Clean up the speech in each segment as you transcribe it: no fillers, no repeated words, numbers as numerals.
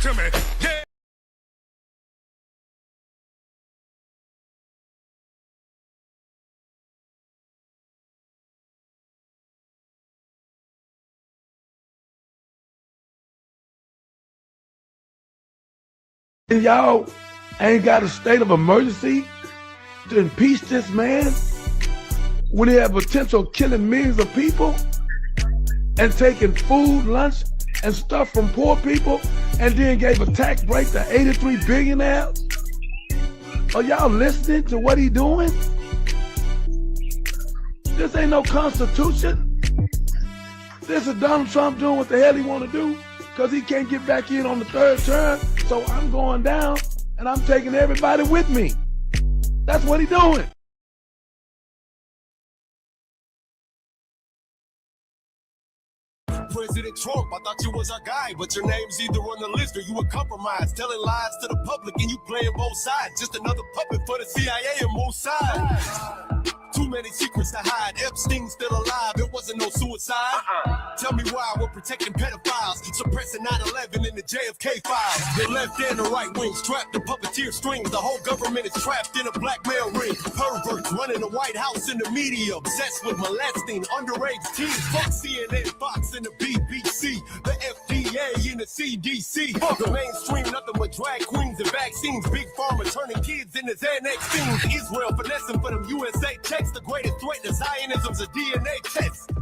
to me. Yeah. Y'all ain't got a state of emergency to impeach this man when he had potential killing millions of people and taking food, lunch, and stuff from poor people, and then gave a tax break to 83 billionaires? Are y'all listening to what he doing? This ain't no constitution. This is Donald Trump doing what the hell he want to do because he can't get back in on the third term. So I'm going down and I'm taking everybody with me. That's what he doing. President Trump, I thought you was our guy, but your name's either on the list or you were compromised, telling lies to the public and you playing both sides. Just another puppet for the CIA and Mossad. Too many secrets to hide. Epstein's still alive. It wasn't no suicide. Tell me why we're protecting pedophiles, suppressing 9/11 in the JFK files. The left and the right wings trapped in puppeteer strings. The whole government is trapped in a blackmail ring. Perverts running the White House and the media, obsessed with molesting underage teens. Fuck CNN, Fox, and the BBC, the FDA and the CDC. Fuck the mainstream, nothing but drag queens and vaccines. Big pharma turning kids into Xanax fiends. Israel finessing for them USA checks. The greatest threat to Zionism's a DNA test.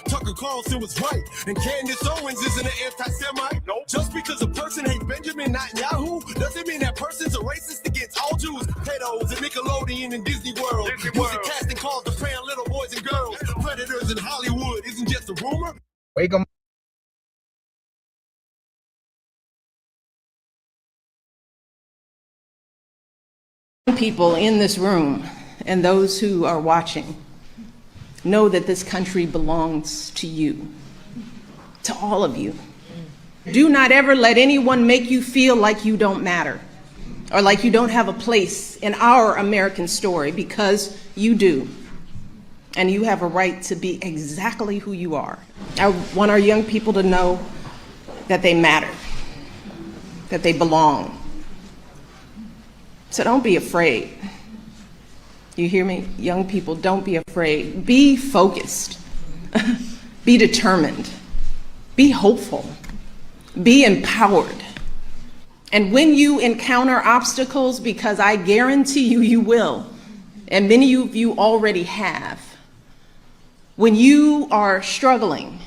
Tucker Carlson was right, and Candace Owens isn't an anti-Semite. Nope. Just because a person hates Benjamin Netanyahu doesn't mean that person's a racist against all Jews. Pedos and Nickelodeon and Disney World. Using casting calls to prey on little boys and girls. Predators in Hollywood isn't just a rumor. Wake 'em. People in this room and those who are watching know that this country belongs to you, to all of you. Do not ever let anyone make you feel like you don't matter or like you don't have a place in our American story, because you do. And you have a right to be exactly who you are. I want our young people to know that they matter, that they belong. So don't be afraid. You hear me? Young people, don't be afraid. Be focused. Be determined. Be hopeful. Be empowered. And when you encounter obstacles, because I guarantee you, you will, and many of you already have, when you are struggling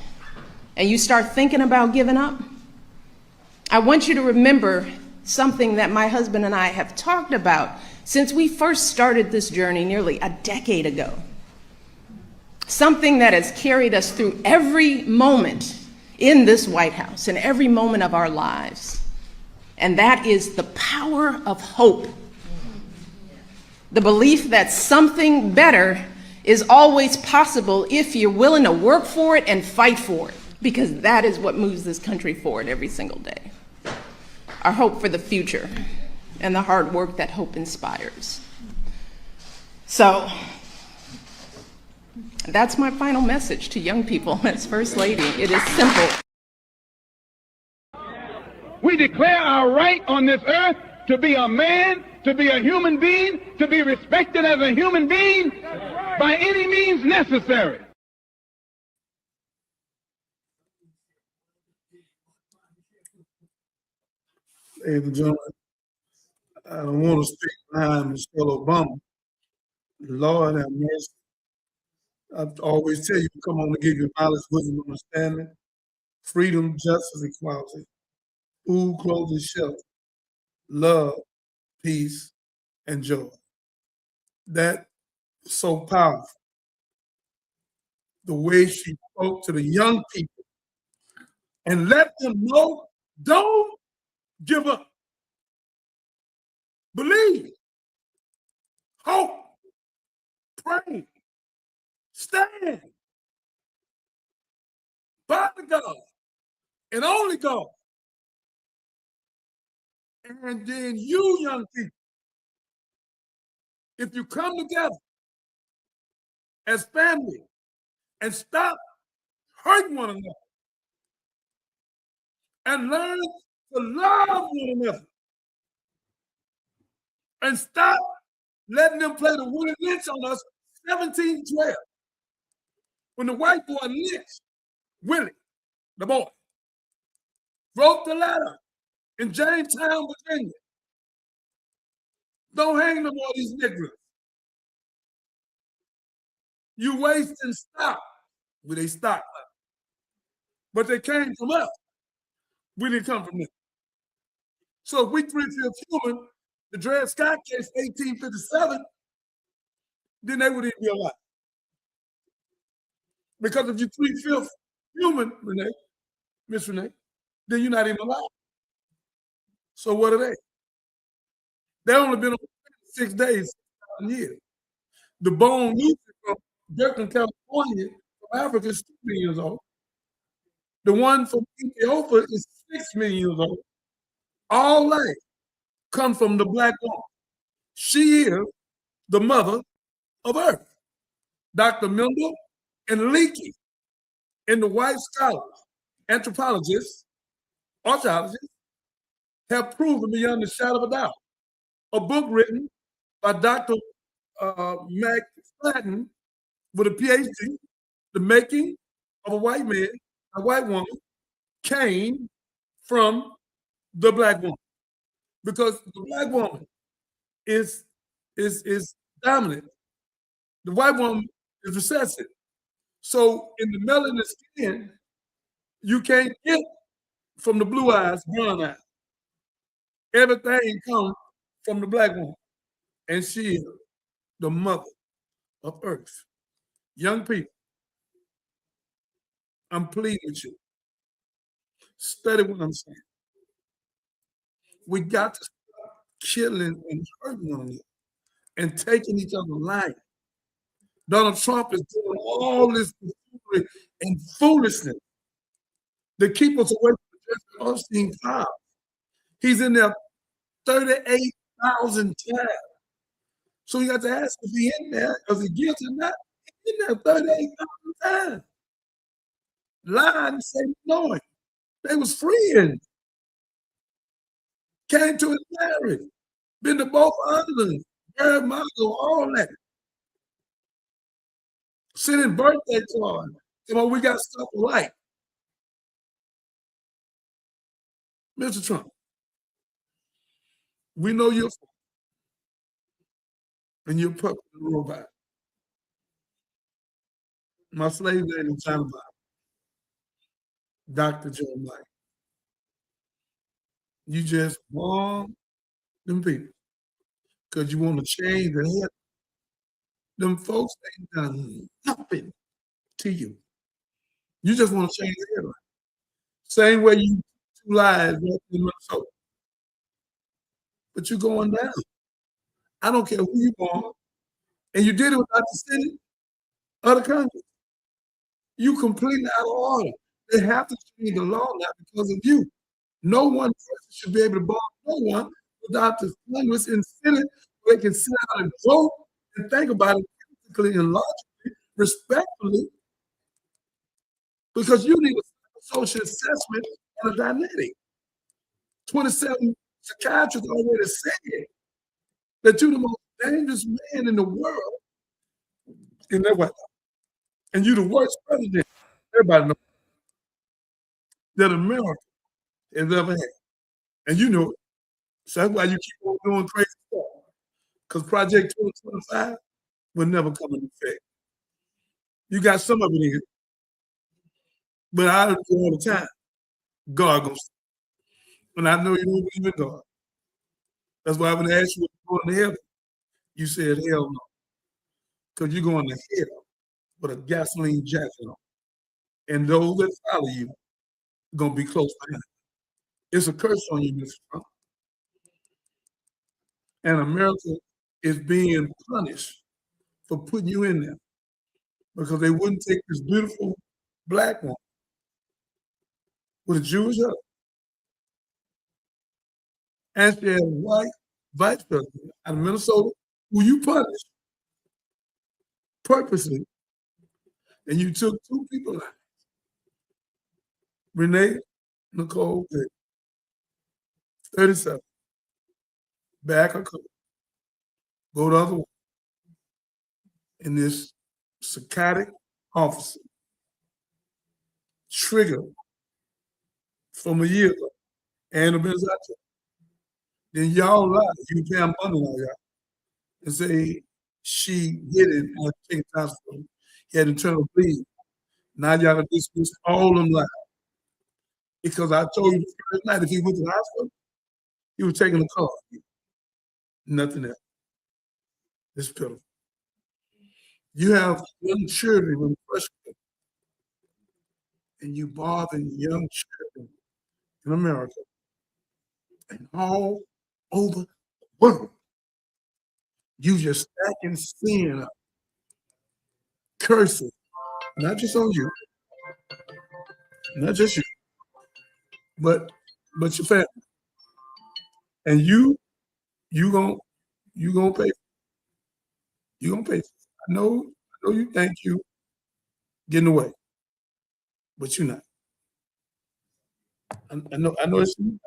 and you start thinking about giving up, I want you to remember something that my husband and I have talked about since we first started this journey nearly a decade ago. Something that has carried us through every moment in this White House and every moment of our lives. And that is the power of hope. The belief that something better is always possible if you're willing to work for it and fight for it, because that is what moves this country forward every single day. Our hope for the future and the hard work that hope inspires. So that's my final message to young people as First Lady. It is simple. We declare our right on this earth to be a man, to be a human being, to be respected as a human being by any means necessary. Ladies and gentlemen, I don't want to speak behind Michelle Obama. Lord have mercy. I always tell you, come on to give you knowledge, wisdom, understanding, freedom, justice, equality, food, clothing, shelter, love, peace, and joy. That was so powerful. The way she spoke to the young people and let them know, don't give up. Believe, hope, pray, stand by the God and only God. And then you, young people, if you come together as family and stop hurting one another and learn to love one another and stop letting them play the Willie Lynch on us 17-12. When the white boy lynched Willie, the boy, wrote the letter in Jamestown, Virginia. Don't hang no more of these niggas. You wasting stock. Well, they stock. But they came from us. We didn't come from them. So if we 3/5 human, the Dred Scott case, 1857, then they wouldn't be alive. Because if you're 3/5 human, Renee, Miss Renee, then you're not even alive. So what are they? They only been on 6 days, 7 years. The bone Lucy from Berkeley, California, from Africa is 2 million years old. The one from Ethiopia is 6 million years old. All they come from the black woman. She is the mother of Earth. Dr. Mendel and Leakey and the white scholars, anthropologists, archaeologists, have proven beyond the shadow of a doubt. A book written by Dr. Mac Flatton with a PhD, The Making of a White Man, a White Woman, came from the black woman. Because the black woman is dominant. The white woman is recessive. So in the melanin skin, you can't get from the blue eyes, brown eyes. Everything comes from the black woman. And she is the mother of Earth. Young people, I'm pleading with you. Study what I'm saying. We got to stop killing and hurting one another and taking each other's life. Donald Trump is doing all this and foolishness to keep us away from the Jeffrey Epstein files. He's in there 38,000 times. So you got to ask if he's in there, is he guilty or not? He's in there 38,000 times. Lying and saying no. They was freeing. Came to his marriage. Been to both islands. Very Margo, all that. Sending birthday cards. We got stuff alike. Mr. Trump, we know you're and you're puppet and robot. My slave name is John Bob. Dr. John Black. You just bomb them people because you want to change the head. Them folks ain't done nothing to you. You just want to change the headline. Same way you 2 lives in Minnesota. But you're going down. I don't care who you are. And you did it without the Senate of the Congress. You completely out of order. They have to change the law now because of you. No one person should be able to bomb no one without the Congress and Senate where they can sit down and vote and think about it critically and logically, respectfully, because you need a social assessment and a dynamic. 27 psychiatrists already said that you're the most dangerous man in the world in that way. And you're the worst president everybody knows that America has ever had. And you know it. So that's why you keep on doing crazy stuff. Because Project 2025 will never come into effect. You got some of it in. But I do all the time. God goes. And I know you don't believe in God. That's why when I asked you if you're going to heaven, you said hell no. Because you're going to hell with a gasoline jacket on. And those that follow you are going to be close behind. It's a curse on you, Mr. Trump. And America is being punished for putting you in there because they wouldn't take this beautiful black woman with a Jewish husband. And she had a white vice president out of Minnesota who you punished purposely. And you took 2 people out. Renee Nicole Pitt 37. Back a couple. Go the other way. And this psychotic officer triggered from a year ago. And been out there. Then y'all lie. You Pam Bundy on y'all. And say she hit it and taken time for him. He had internal bleeding. Now y'all gonna dismiss all them lies. Because I told you the first night if he went to the hospital, he was taking a car. Nothing else. It's pitiful. You have young children in freshman, and you bother young children in America and all over the world. You just stacking sin up, cursing, not just on you, not just you, but your family. And you gonna pay. You gonna pay. I know you think you getting away, but you're not. I know it's you,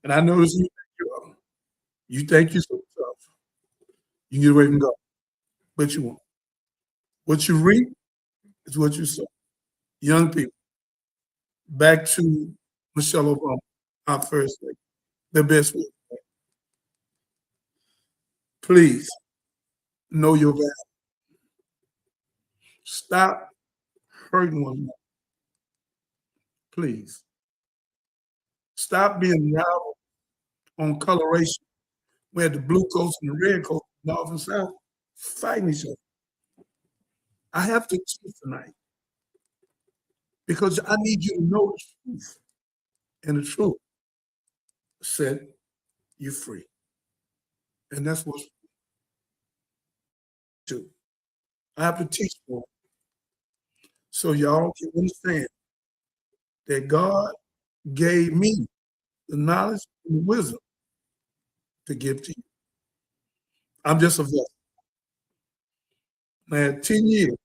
and I know it's you. You think you're so tough. You get away from God, but you won't. What you reap is what you sow. Young people, back to Michelle Obama, our first lady, the best way. Please know your value. Stop hurting one another. Please. Stop being rival on coloration. We had the blue coats and the red coats, North and South, fighting each other. I have to teach tonight because I need you to know the truth. And the truth set you free. And that's what's do. I have to teach more so y'all can understand that God gave me the knowledge and the wisdom to give to you. I'm just a vessel. I had 10 years.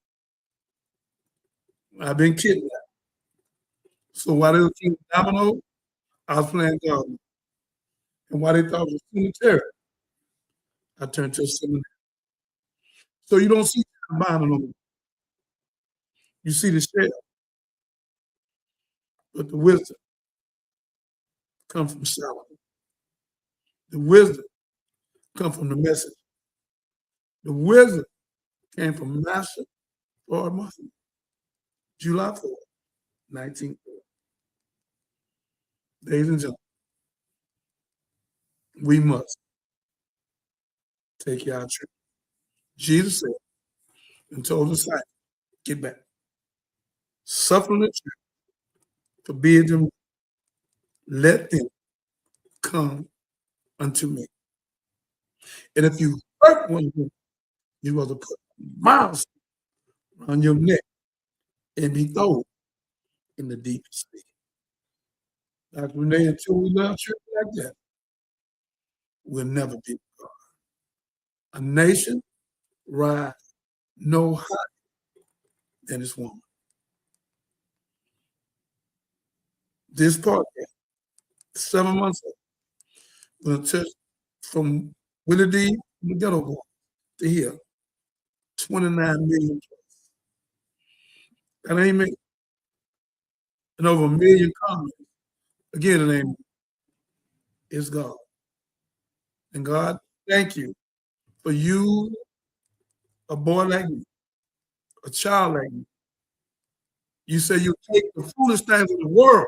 I've been kidnapped. So while they were playing domino, I was playing God. And while they thought it was cemetery, I turned to a seminary. So you don't see the Bible no more. You see the shell. But the wisdom comes from Solomon. The wisdom comes from the message. The wisdom came from Master Lord Martin, July 4th, 1940. Ladies and gentlemen, we must take you out of church. Jesus said and told the disciples, get back. Suffer the church, forbid them, let them come unto me. And if you hurt one of them, you ought to put miles around your neck and be thrown in the deepest sea. Dr. Renee, until we love church like that, we'll never be God. A nation rise no higher than its woman. This podcast, 7 months ago, will touch from Willie D. the ghetto boy to here, 29 million plus. That ain't me. And over 1 million comments. Again, it ain't me. It's God. And God, thank you for you, a boy like me, a child like me. You say you take the foolish things of the world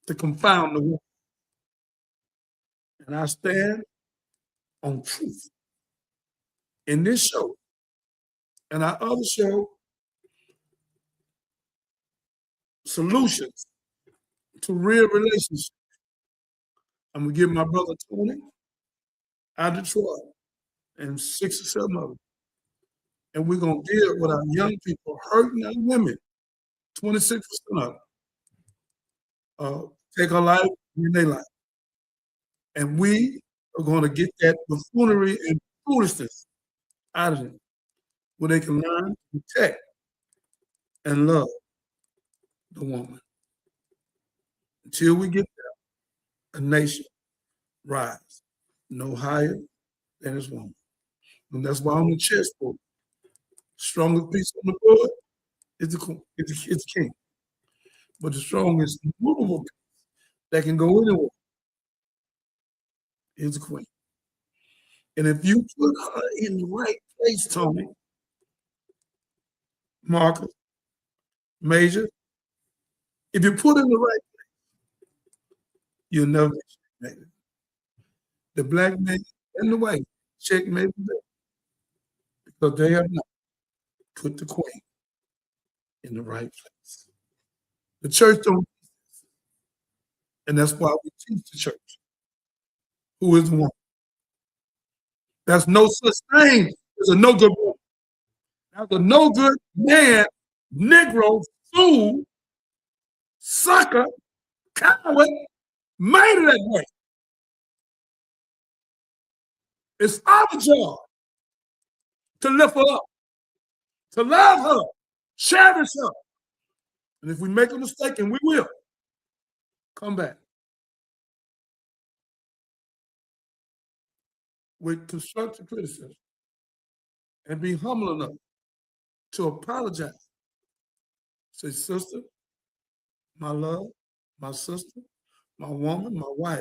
to confound the world. And I stand on truth. In this show and our other show, Solutions to Real Relationships. I'm going to give my brother Tony out of Detroit and 6 or 7 of them. And we're going to deal with our young people hurting our women, 26% of them. Take a life in their life. And we are going to get that buffoonery and foolishness out of them, where they can learn to protect and love the woman. Until we get a nation rise no higher than its woman. And that's why on the chessboard, strongest piece on the board is the king. But the strongest movable piece that can go anywhere is the queen. And if you put her in the right place, Tony, Marcus, Major, if you put her in the right place, you'll never be checkmated. The black man and the white checkmated them because they have not put the queen in the right place. The church don't teach this. And that's why we teach the church. Who is the woman? There's no such thing as a no good woman. There's a no good man, Negro, fool, sucker, coward, made it that way. It's our job to lift her up, to love her, cherish her. And if we make a mistake, and we will, come back with constructive criticism and be humble enough to apologize. Say, sister, my love, my sister, my woman, my wife,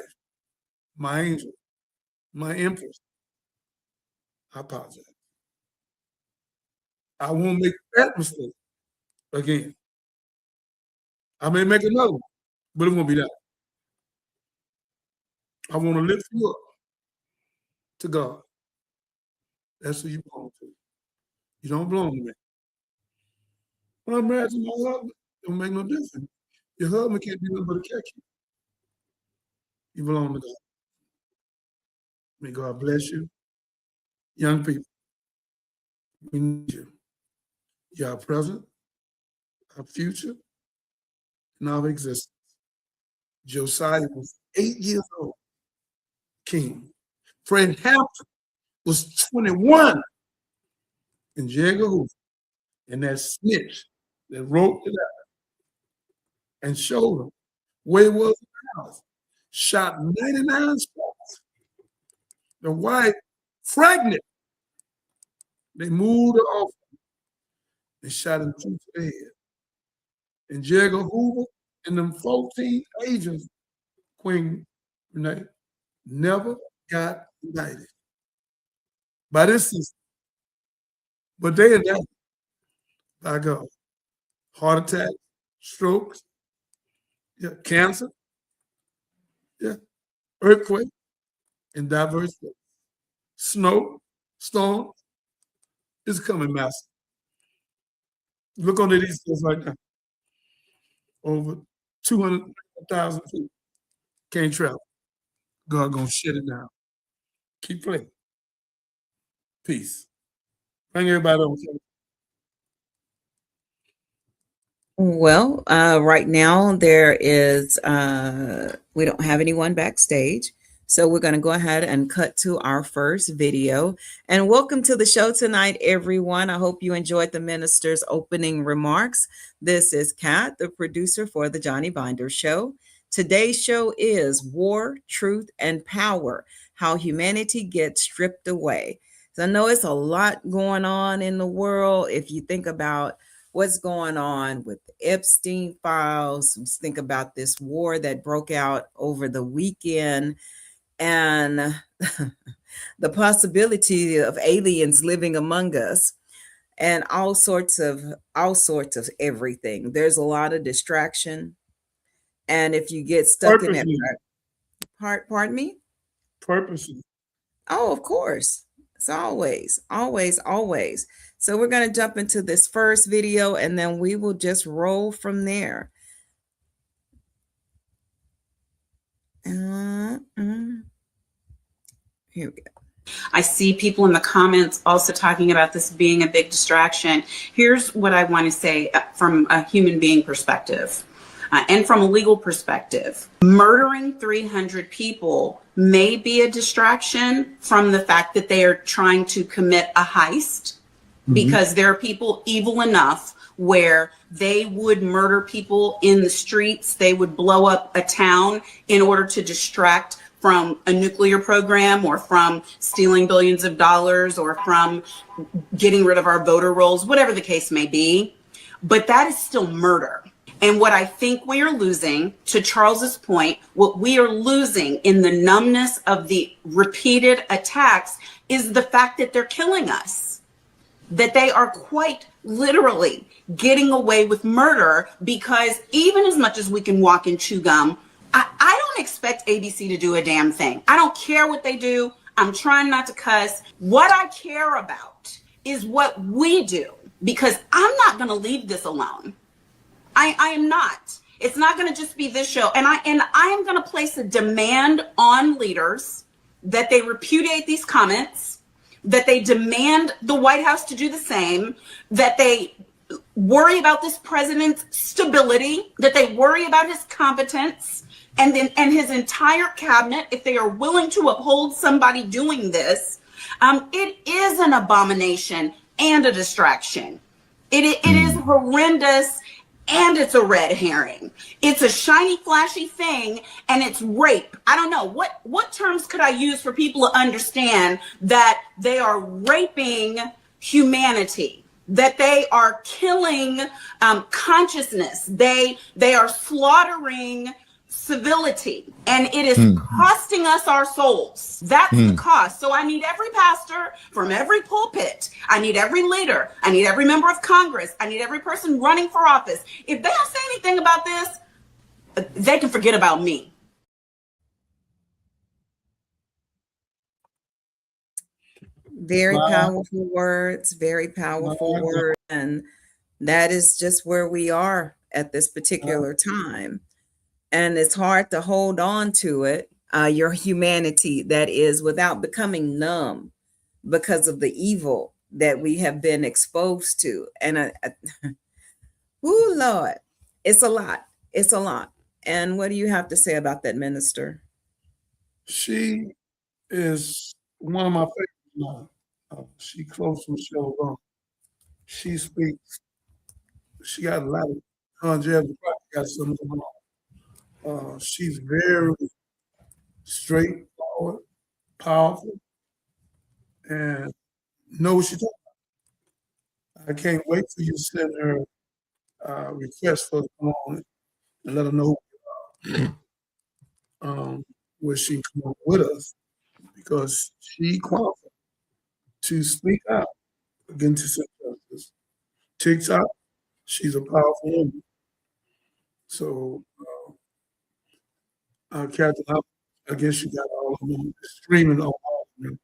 my angel, my empress, I apologize. I won't make that mistake again. I may make another one, but it won't be that. I want to lift you up to God. That's who you belong to. You don't belong to me. When I'm married to my husband, it don't make no difference. Your husband can't be nothing but a catch you. You belong to God. May God bless you. Young people, we need you. You're our present, our future, and our existence. Josiah was 8 years old, king. Fred Hampton was 21. And J. Edgar Hoover, and that snitch that wrote it out and showed him where he was in the house, shot 99 spots. The wife, pregnant, they moved her off and shot him 2 to the head. And J. Edgar Hoover and them 14 agents, Queen Renee, never got indicted by this system. But they indicted by God. Heart attack, strokes, cancer, earthquake, in diverse ways. Snow, storm, is coming massive. Look on the East Coast right now. Over 200,000 people can't travel. God gonna shut it down. Keep playing. Peace. Bring everybody on. Well, right now there is, we don't have anyone backstage. So we're going to go ahead and cut to our first video. And welcome to the show tonight, everyone. I hope you enjoyed the minister's opening remarks. This is Kat, the producer for the Johnny Binder Show. Today's show is War, Truth, and Power, How Humanity Gets Stripped Away. So I know it's a lot going on in the world. If you think about what's going on with the Epstein files, just think about this war that broke out over the weekend, and the possibility of aliens living among us, and all sorts of everything. There's a lot of distraction, and if you get stuck in that pardon me? Purposely. Oh, of course. It's always. So we're going to jump into this first video, and then we will just roll from there. Here we go. I see people in the comments also talking about this being a big distraction. Here's what I want to say from a human being perspective and from a legal perspective. Murdering 300 people may be a distraction from the fact that they are trying to commit a heist, because there are people evil enough where they would murder people in the streets. They would blow up a town in order to distract from a nuclear program or from stealing billions of dollars or from getting rid of our voter rolls, whatever the case may be. But that is still murder. And what I think we are losing, to Charles's point, what we are losing in the numbness of the repeated attacks is the fact that they're killing us, that they are quite literally getting away with murder, because even as much as we can walk and chew gum, I don't expect ABC to do a damn thing. I don't care what they do. I'm trying not to cuss. What I care about is what we do, because I'm not going to leave this alone. I am not. It's not going to just be this show. And I am going to place a demand on leaders that they repudiate these comments, that they demand the White House to do the same, that they worry about this president's stability, that they worry about his competence, and his entire cabinet, if they are willing to uphold somebody doing this. It is an abomination and a distraction. It is horrendous, and it's a red herring. It's a shiny, flashy thing, and it's rape. I don't know. What terms could I use for people to understand that they are raping humanity, that they are killing consciousness, they are slaughtering civility, and it is costing us our souls. That's the cost. So I need every pastor from every pulpit. I need every leader. I need every member of Congress. I need every person running for office. If they don't say anything about this, they can forget about me. Very powerful words, very powerful words. And that is just where we are at this particular time. And it's hard to hold on to it, your humanity, that is, without becoming numb because of the evil that we have been exposed to. And oh Lord, it's a lot. It's a lot. And what do you have to say about that, Minister? She is one of my favorites now. She close to Michelle Obama. She speaks. She got a lot of longevity. Got some going on. She's very straightforward, powerful, and know what she's talking about. I can't wait for you to send her request for her to come on and let her know where she can come on with us, because she qualified to speak out against injustice. TikTok, she's a powerful woman. So, Captain, I guess you got all of them streaming on all of them.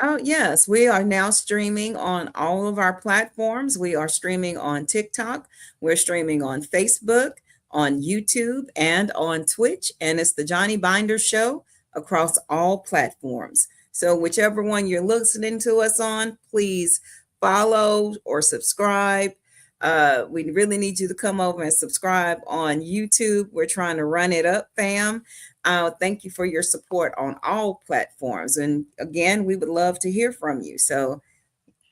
Oh, yes, we are now streaming on all of our platforms. We are streaming on TikTok. We're streaming on Facebook, on YouTube, and on Twitch. And it's the Johnny Binder Show across all platforms. So whichever one you're listening to us on, please follow or subscribe. We really need you to come over and subscribe on YouTube. We're trying to run it up, fam. Thank you for your support on all platforms. And again, we would love to hear from you. So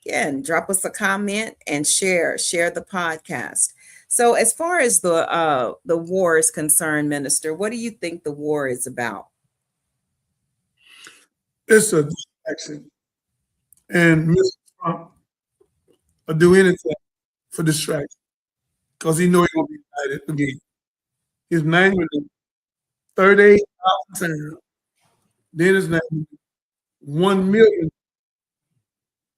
again, drop us a comment and share the podcast. So as far as the war is concerned, Minister, what do you think the war is about? It's a distraction. And Mr. Trump will do anything for distraction, because he knows he's going to be indicted again. His name is 38,000 times. Then his name is 1 million.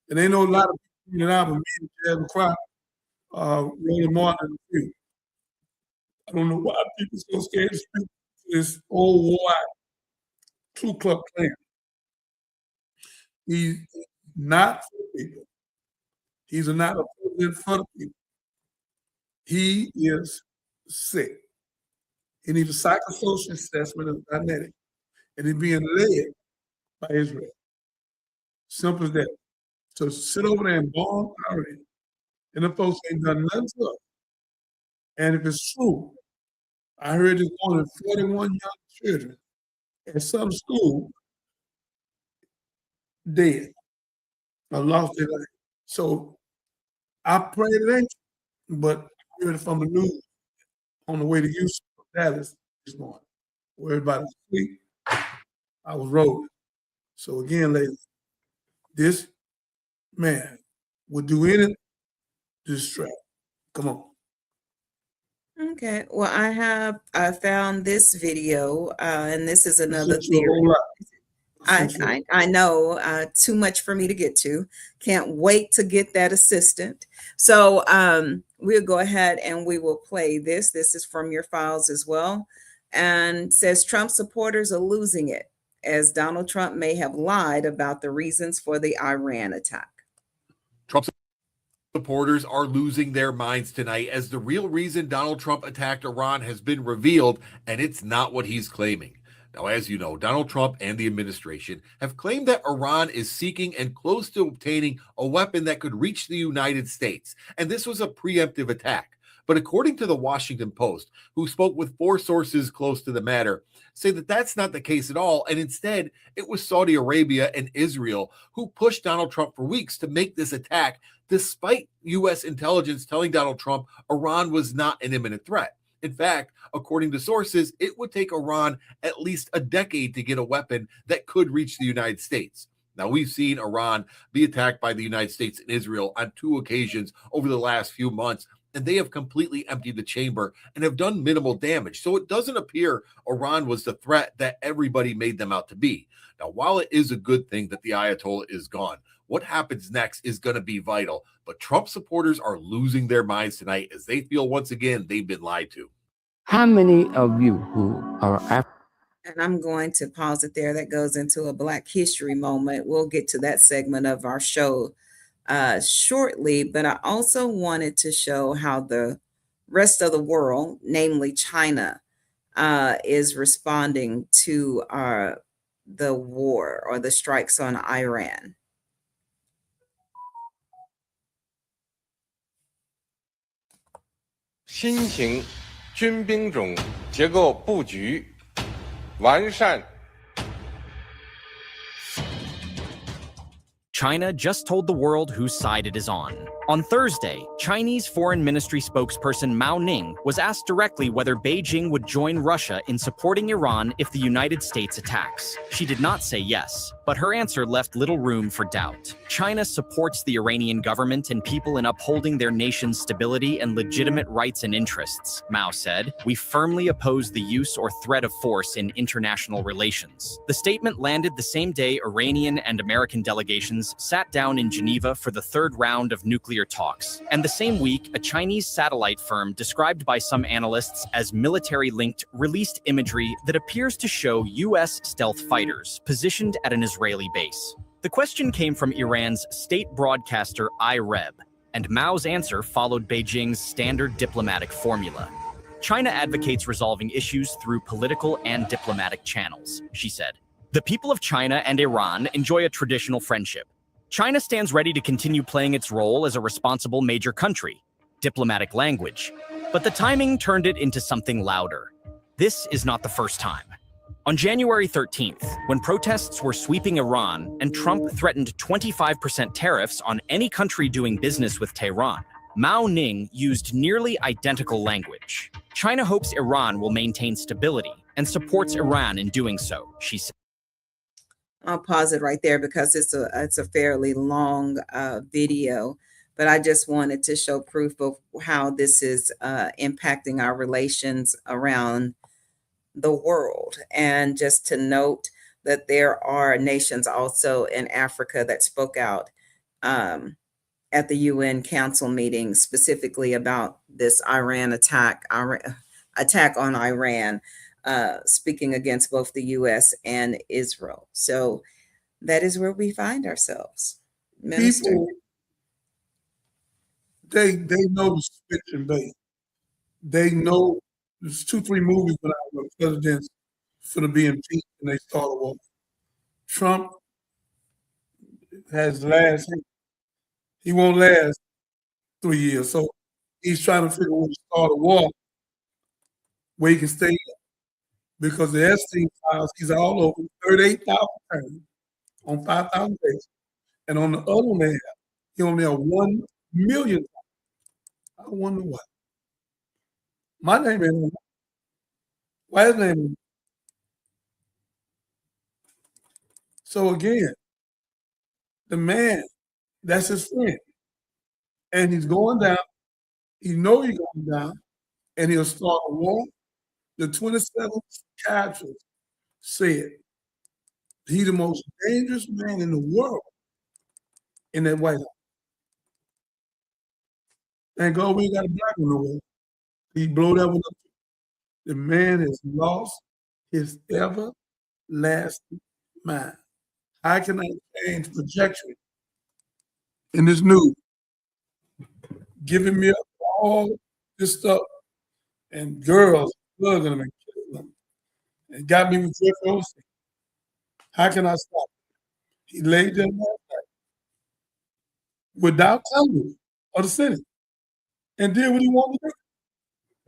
And ain't no lot of people out of me and cry Rolling Martin in the field. I don't know why people so scared to speak to this old war Ku Klux Klan. He's not for the people. He's not a president for the people. He is sick. He needs a psychosocial assessment of dynamic, and he's being led by Israel. Simple as that. So sit over there and bomb Iran, and the folks ain't done nothing to us. And if it's true, I heard this morning 41 young children at some school dead or lost their life. So I pray it ain't, but I heard it from the news on the way to Houston from Dallas this morning, where everybody was asleep. I was rolling. So again, ladies, this man would do anything to distract. Come on. Okay. Well, I found this video, and this is This another sent you a theory. whole lot. I know, too much for me to get to. Can't wait to get that assistant. So we'll go ahead and we will play this. This is from your files as well, and says Trump supporters are losing it as Donald Trump may have lied about the reasons for the Iran attack. Trump supporters are losing their minds tonight as the real reason Donald Trump attacked Iran has been revealed, and it's not what he's claiming. Now, as you know, Donald Trump and the administration have claimed that Iran is seeking and close to obtaining a weapon that could reach the United States, and this was a preemptive attack. But according to the Washington Post, who spoke with 4 sources close to the matter, say that that's not the case at all, and instead it was Saudi Arabia and Israel who pushed Donald Trump for weeks to make this attack, despite U.S. intelligence telling Donald Trump Iran was not an imminent threat. In fact, according to sources, it would take Iran at least a decade to get a weapon that could reach the United States. Now, we've seen Iran be attacked by the United States and Israel on 2 occasions over the last few months, and they have completely emptied the chamber and have done minimal damage. So it doesn't appear Iran was the threat that everybody made them out to be. Now, while it is a good thing that the Ayatollah is gone, what happens next is going to be vital. But Trump supporters are losing their minds tonight as they feel once again they've been lied to. How many of you who are And I'm going to pause it there. That goes into a Black History moment. We'll get to that segment of our show shortly, but I also wanted to show how the rest of the world, namely China, is responding to the war or the strikes on Iran. 新型军兵种结构布局完善。 China just told the world whose side it is on. On Thursday, Chinese Foreign Ministry spokesperson Mao Ning was asked directly whether Beijing would join Russia in supporting Iran if the United States attacks. She did not say yes, but her answer left little room for doubt. China supports the Iranian government and people in upholding their nation's stability and legitimate rights and interests, Mao said. We firmly oppose the use or threat of force in international relations. The statement landed the same day Iranian and American delegations sat down in Geneva for the 3rd round of nuclear talks. And the same week, a Chinese satellite firm described by some analysts as military-linked released imagery that appears to show U.S. stealth fighters positioned at an Israeli base. The question came from Iran's state broadcaster IREB, and Mao's answer followed Beijing's standard diplomatic formula. China advocates resolving issues through political and diplomatic channels, she said. The people of China and Iran enjoy a traditional friendship. China stands ready to continue playing its role as a responsible major country, diplomatic language. But the timing turned it into something louder. This is not the first time. On January 13th, when protests were sweeping Iran and Trump threatened 25% tariffs on any country doing business with Tehran, Mao Ning used nearly identical language. China hopes Iran will maintain stability and supports Iran in doing so, she said. I'll pause it right there because it's a fairly long video, but I just wanted to show proof of how this is impacting our relations around the world. And just to note that there are nations also in Africa that spoke out at the UN Council meeting specifically about this Iran attack on Iran. Speaking against both the U.S. and Israel. So that is where we find ourselves. Minister. People, they know the switch and bait. They know there's 2-3 movies when I was president for the be impeached and they start a war. Trump has last. He won't last 3 years, so he's trying to figure out to start a war where he can stay. Because the Epstein files, he's all over 38,000 times on 5,000 days. And on the other hand, he only have 1 million times I wonder why. My name ain't. Why his name ain't? So again, the man, that's his friend. And he's going down. He know he's going down. And he'll start a war. The 27th capsules said he's the most dangerous man in the world in that White House. Thank God we ain't got a black one nowhere. He blew that one up. The man has lost his everlasting mind. How can I change projection in this news? Giving me up all this stuff and girls plugging them and killing them and got me with Jeff Olsen. How can I stop it? He laid there last night without Congress or the Senate and did what he wanted to do.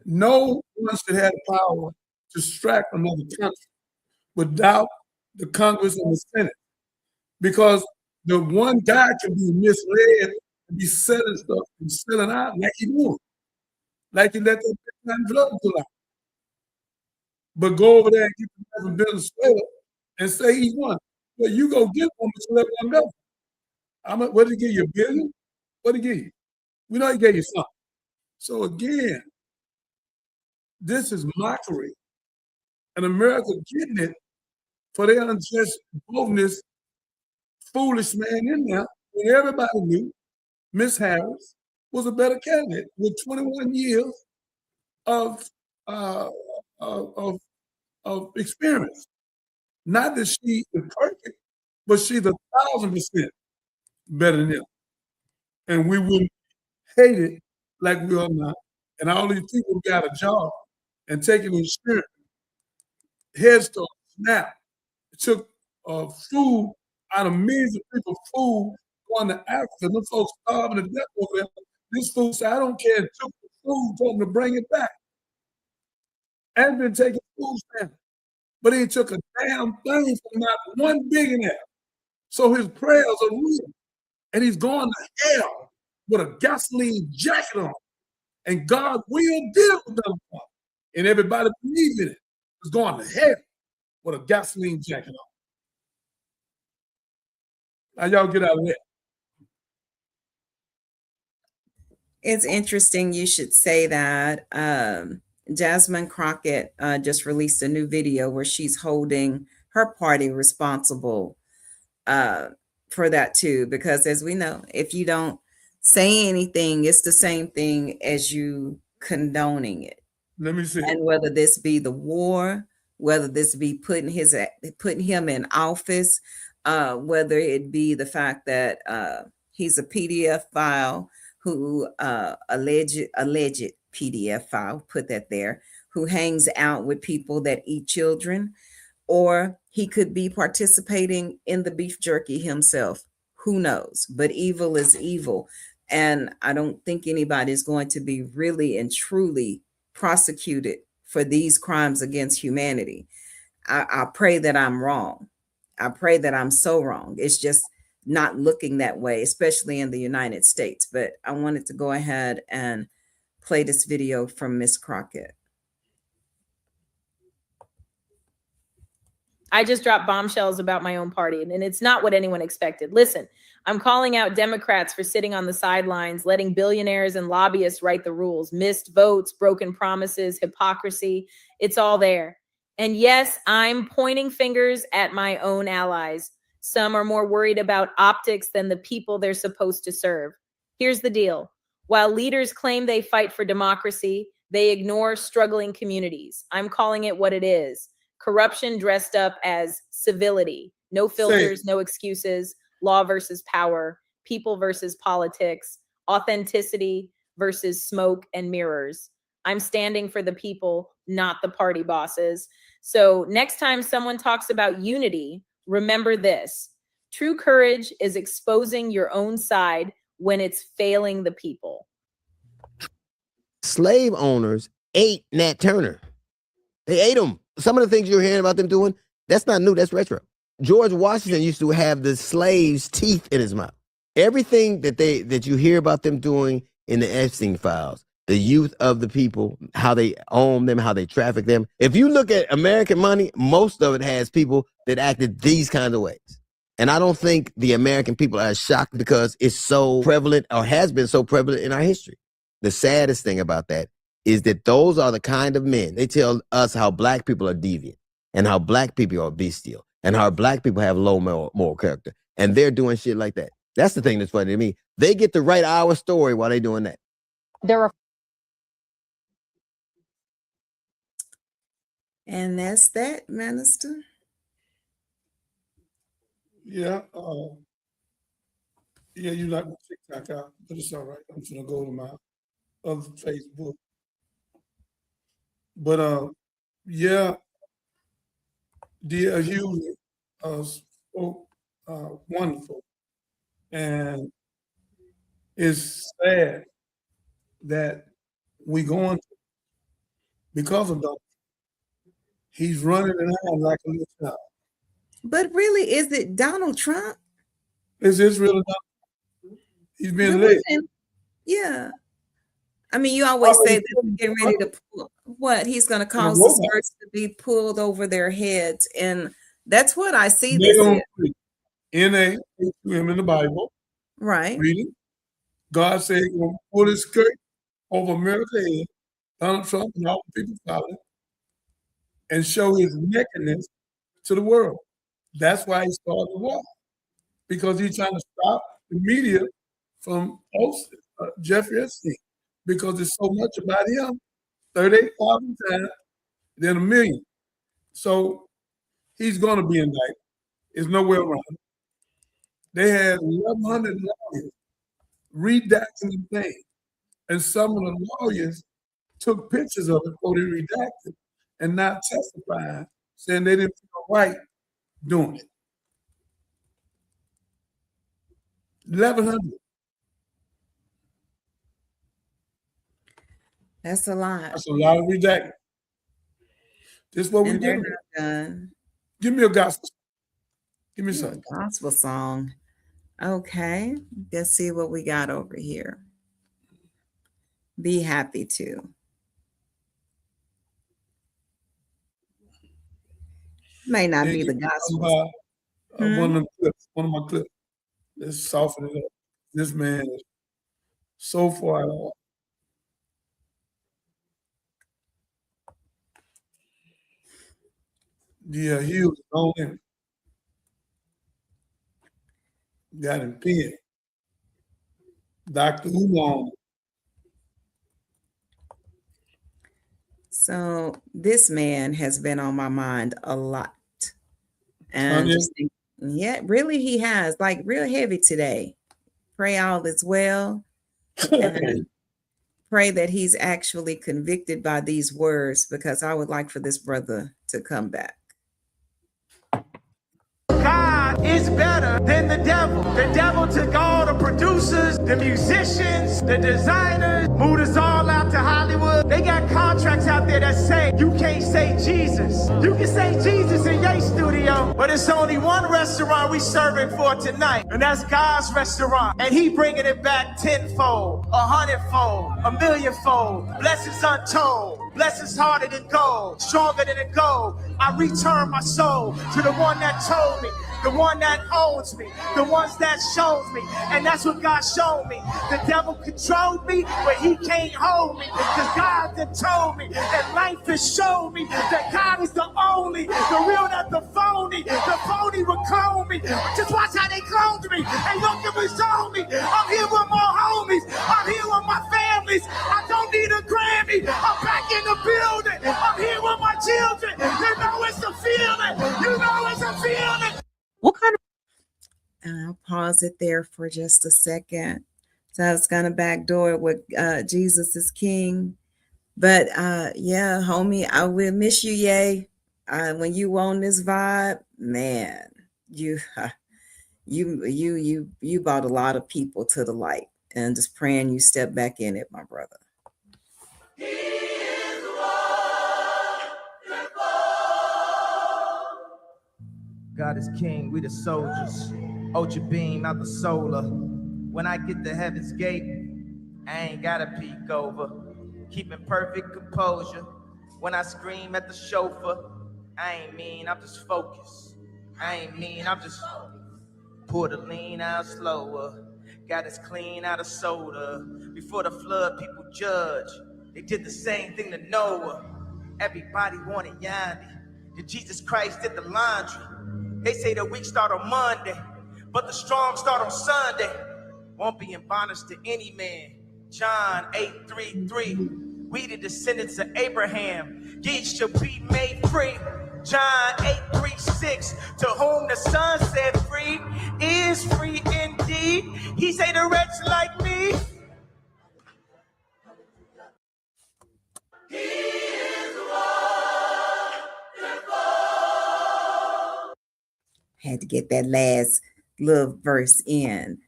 No one should have the power to strike another country without the Congress and the Senate. Because the one guy can be misled and be selling stuff and selling out like he would. Like he let that big drug pull out. But go over there and get the president of Venezuela and say he won. Well, you go get one, but you let one go. What did he give you, $1 billion? What did he give you? We know he gave you something. So again, this is mockery. And America getting it for their unjust boldness, foolish man in there, when everybody knew Miss Harris was a better candidate with 21 years of experience. Not that she is perfect, but she's 1,000% better than them. And we wouldn't hate it like we are now. And all these people got a job and taking insurance, Head Start, SNAP. It took food out of millions of people, food going to Africa. Them folks starving to death over there. This food said, I don't care. It took the food, told them to bring it back. And been taking food stamps. But he took a damn thing from not one billionaire. So his prayers are real. And he's going to hell with a gasoline jacket on. And God will deal with them. And everybody believes in it. He's going to hell with a gasoline jacket on. Now y'all get out of there. It's interesting you should say that. Jasmine Crockett just released a new video where she's holding her party responsible for that too, because as we know, if you don't say anything, it's the same thing as you condoning it. Let me see. And whether this be the war, whether this be putting him in office, whether it be the fact that he's a PDF file who alleged PDF file, put that there, who hangs out with people that eat children, or he could be participating in the beef jerky himself. Who knows? But evil is evil. And I don't think anybody is going to be really and truly prosecuted for these crimes against humanity. I pray that I'm wrong. I pray that I'm so wrong. It's just not looking that way, especially in the United States. But I wanted to go ahead and play this video from Miss Crockett. I just dropped bombshells about my own party, and it's not what anyone expected. Listen, I'm calling out Democrats for sitting on the sidelines, letting billionaires and lobbyists write the rules, missed votes, broken promises, hypocrisy. It's all there. And yes, I'm pointing fingers at my own allies. Some are more worried about optics than the people they're supposed to serve. Here's the deal. While leaders claim they fight for democracy, they ignore struggling communities. I'm calling it what it is. Corruption dressed up as civility. No filters, no excuses. Law versus power. People versus politics. Authenticity versus smoke and mirrors. I'm standing for the people, not the party bosses. So next time someone talks about unity, remember this. True courage is exposing your own side when it's failing the people. Slave owners ate Nat Turner. They ate him. Some of the things you're hearing about them doing, that's not new, that's retro. George Washington used to have the slave's teeth in his mouth. Everything that you hear about them doing in the Epstein files. The youth of the people, how they own them, how they traffic them. If you look at American money, most of it has people that acted these kinds of ways. And I don't think the American people are shocked because it's so prevalent or has been so prevalent in our history. The saddest thing about that is that those are the kind of men, they tell us how black people are deviant and how black people are bestial and how black people have low moral character. And they're doing shit like that. That's the thing that's funny to me. They get to write our story while they're doing that. There are. And that's that, Minister. Yeah. Yeah, you like my TikTok out, but it's all right. I'm just gonna go to my other Facebook. But yeah, dear Hughley spoke wonderful. And it's sad that we going to, because of that. He's running around like a little child. But really, is it Donald Trump? Is this really Donald Trump? He's being led. Yeah. I mean, you always say that we're getting ready to pull what? He's going to cause the skirts to be pulled over their heads. And that's what I see this in. N-A-H-U-M in the Bible. Right. Reading. God said he's going to pull his skirt over America's head, Donald Trump and all the people following, and show his nakedness to the world. That's why he started the war, because he's trying to stop the media from posting Jeffrey Epstein, because there's so much about him, 38,000 times, then 1 million. So he's going to be indicted. There's nowhere around it. They had 1,100 lawyers redacting the thing, and some of the lawyers took pictures of it before they redacted and not testifying, saying they didn't feel right doing it. 1,100. That's a lot. That's a lot of redacting. This is what we're doing. Give me a gospel song. Give me something. Gospel song. Okay. Let's see what we got over here. Be happy to. May not be the gospel. One of my clips. Let's soften it up. This man is so far off. Yeah, he was on him. Got him pinned. Dr. Umar. So this man has been on my mind a lot. And yeah, really he has, like real heavy today. Pray all is well. And pray that he's actually convicted by these words, because I would like for this brother to come back. God is better than the devil. The devil took all the producers, the musicians, the designers, moved us all out to Hollywood. They got contracts out there that say you can't say Jesus. You can say Jesus in your studio, but it's only one restaurant we serving for tonight, and that's God's restaurant. And he bringing it back 10-fold, 100-fold, 1,000,000-fold. Blessings untold. Blessings harder than gold, stronger than the gold. I return my soul to the one that told me, the one that owns me, the ones that shows me. And that's what God showed me. The devil controlled me, but he can't hold me, because God then told me, and life has shown me that God is the only, the real, not the phony. The phony would clone me. Just watch how they cloned me. And look at me, show me. I'm here with my homies. I'm here with my families. I don't need a Grammy. I'm back in the building. I'm here with my children. You know it's a feeling. You know it's a feeling. What kind of... And I'll pause it there for just a second. So I was going to backdoor with Jesus is King. But yeah, homie, I will miss you, yay. When you on this vibe, man, you brought a lot of people to the light, and just praying you step back in it, my brother. God is king, we the soldiers. Ultra beam, not the solar. When I get to heaven's gate, I ain't gotta peek over. Keeping perfect composure. When I scream at the chauffeur, I ain't mean, I'm just focused. I ain't mean, I'm just pour the lean out slower. Got us clean out of soda. Before the flood, people judge. They did the same thing to Noah. Everybody wanted Yandy. Then Jesus Christ did the laundry. They say the week start on Monday, but the strong start on Sunday. Won't be in bondage to any man. John 8:33. We the descendants of Abraham. Ye shall be made free. John 8:36. To whom the Son set free is free indeed. He say the wretch like me. He is wonderful. Had to get that last little verse in.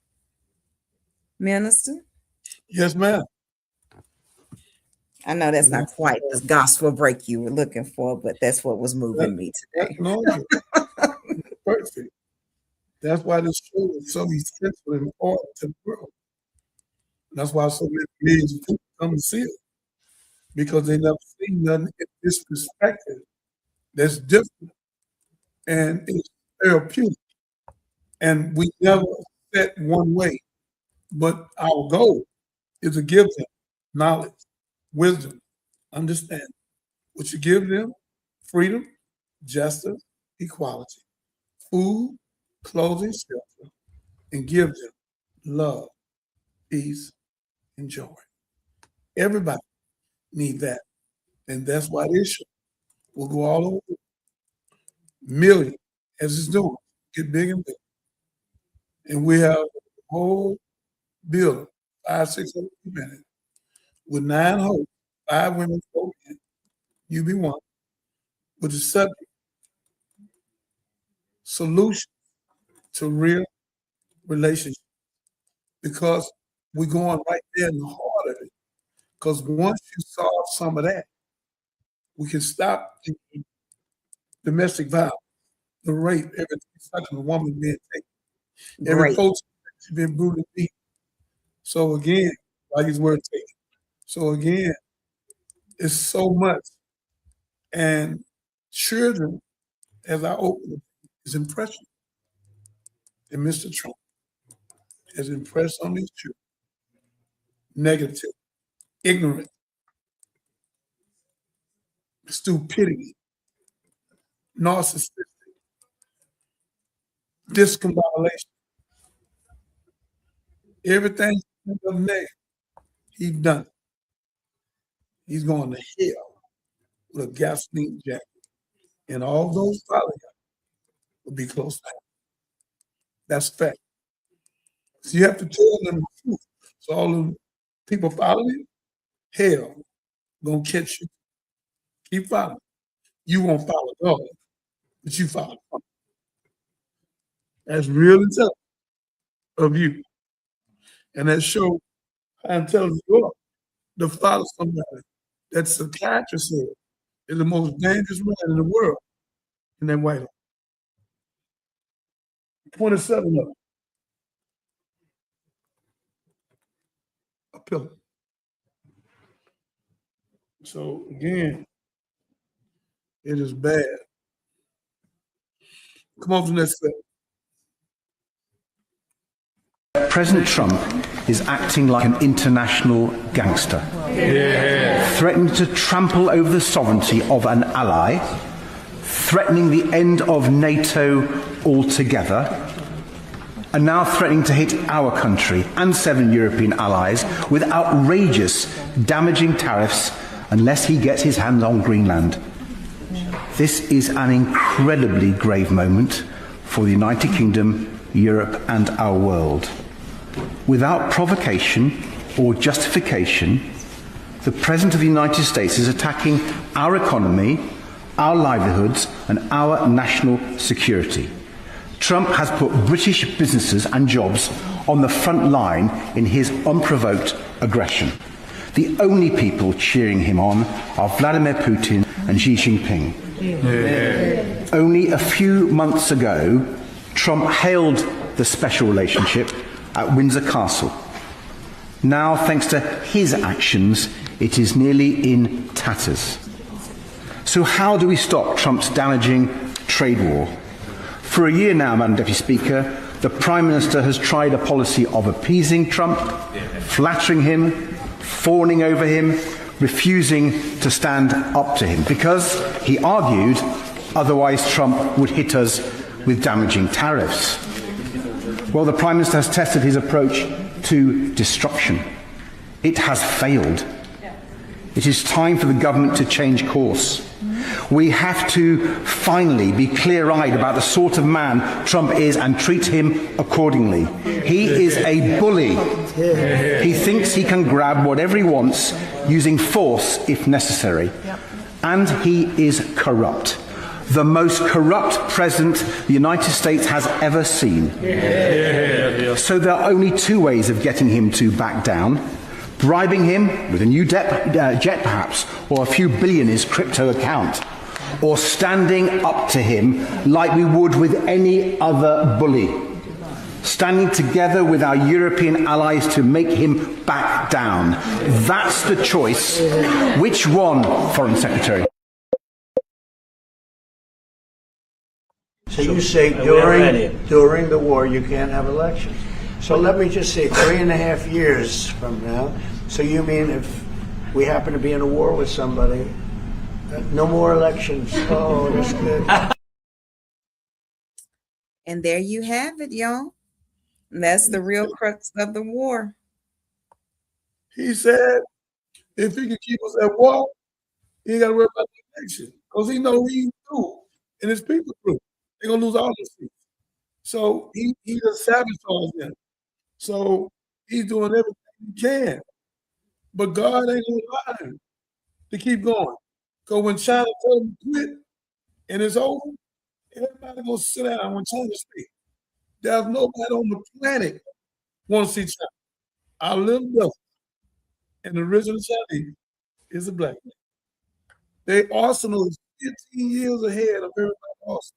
Minister? Yes, ma'am. I know that's not quite the gospel break you were looking for, but that's what was moving me today. No, perfect. That's why this show is so essential and important to the world. That's why so many millions of people come and see it, because they never seen nothing in this perspective that's different and it's therapeutic. And we never set one way, but our goal is to give them knowledge, wisdom, understanding, which you give them freedom, justice, equality, food, clothing, shelter, and give them love, peace, and joy. Everybody need that. And that's why this show will go all over. Million, as it's doing, get big and big. And we have a whole building, 500-600 people in it, with 9 hosts, 5 women, 4 men, you be one, with the subject, solution to real relationships. Because we're going right there in the heart of it. Because once you solve some of that, we can stop the domestic violence, the rape, everything, touching a woman being taken. Every coach has been brutally beaten. So again, like his word taken. So again, it's so much. And children, as I open it, is impression. And Mr. Trump has impressed on these children negative, ignorant, stupidity, narcissistic, discombobulation. Everything negative, he's done it. He's going to hell with a gasoline jacket. And all those following him will be close to him. That's fact. So you have to tell them the truth. So all the people following you, hell, gonna catch you. Keep following. You won't follow God, but you follow God. That's real intelligence of you. And that shows how intelligent you are to follow somebody that psychiatrist said is the most dangerous man in the world in that White House. 27 of them. A pillar. So again, it is bad. Come on to the next step. President Trump is acting like an international gangster, threatening to trample over the sovereignty of an ally, threatening the end of NATO altogether, and now threatening to hit our country and 7 European allies with outrageous, damaging tariffs unless he gets his hands on Greenland. This is an incredibly grave moment for the United Kingdom, Europe, and our world. Without provocation or justification, the President of the United States is attacking our economy, our livelihoods, and our national security. Trump has put British businesses and jobs on the front line in his unprovoked aggression. The only people cheering him on are Vladimir Putin and Xi Jinping. Only a few months ago, Trump hailed the special relationship at Windsor Castle. Now, thanks to his actions, it is nearly in tatters. So how do we stop Trump's damaging trade war? For a year now, Madam Deputy Speaker, the Prime Minister has tried a policy of appeasing Trump, flattering him, fawning over him, refusing to stand up to him, because, he argued, otherwise Trump would hit us with damaging tariffs. Well, the Prime Minister has tested his approach to destruction. It has failed. It is time for the government to change course. We have to finally be clear-eyed about the sort of man Trump is and treat him accordingly. He is a bully. He thinks he can grab whatever he wants, using force if necessary. And he is corrupt. The most corrupt president the United States has ever seen. So there are only two ways of getting him to back down: bribing him with a new jet perhaps, or a few billion in his crypto account, or standing up to him like we would with any other bully, standing together with our European allies to make him back down. That's the choice. Which one, Foreign Secretary? So you say during the war you can't have elections. So let me just say 3.5 years from now. So you mean if we happen to be in a war with somebody, no more elections? Oh, that's good. And there you have it, y'all. That's the real crux of the war. He said if he can keep us at war, he ain't got to worry about the election, because he know he's through and his people through. They're going to lose all the seats. So he just sabotaged them. So he's doing everything he can. But God ain't going to allow him to keep going. Because when China told him to quit and it's over, everybody going to sit down when China speaks. There's nobody on the planet want to see China. Our little brother and the original Chinese is a black man. Their arsenal is 15 years ahead of everybody else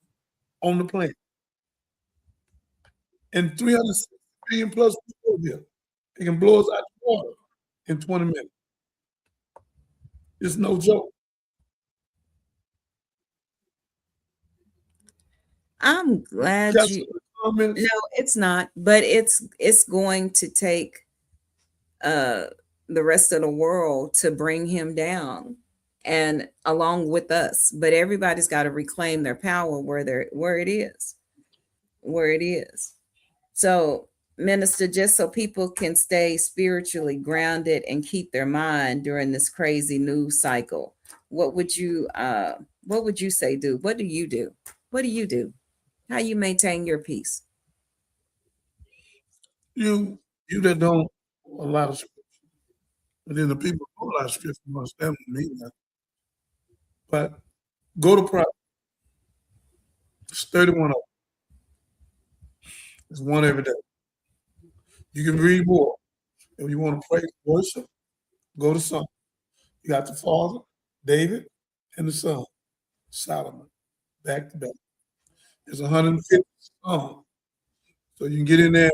on the planet. And 360 billion plus people here. They can blow us out the water in 20 minutes. It's no joke. I'm glad you. No, it's not. But it's going to take the rest of the world to bring him down, and along with us. But everybody's got to reclaim their power where it is. So, Minister, just so people can stay spiritually grounded and keep their mind during this crazy news cycle, what would you say do? What do you do? What do you do? How you maintain your peace? You that don't a lot of scripture, but then the people who know a lot of scripture must them mean that. But go to Proverbs. It's 31 of them. It's one every day. You can read more. If you want to pray, worship, go to Psalm. You got the father, David, and the son, Solomon, back to back. There's 150 Psalms. So you can get in there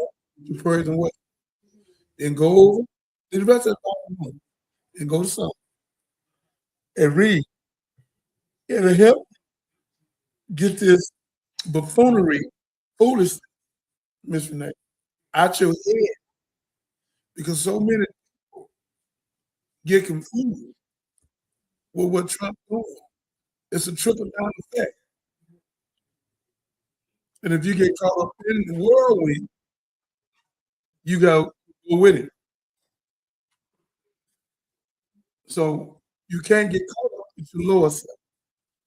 to praise and worship. Then go over to the rest of the Bible and go to Psalm. And read. It'll help get this buffoonery, foolishness, Miss Renee, out your head. Because so many people get confused with what Trump's doing. It's a trickle-down effect. And if you get caught up in the whirlwind, you go with it. So you can't get caught up with your lower self.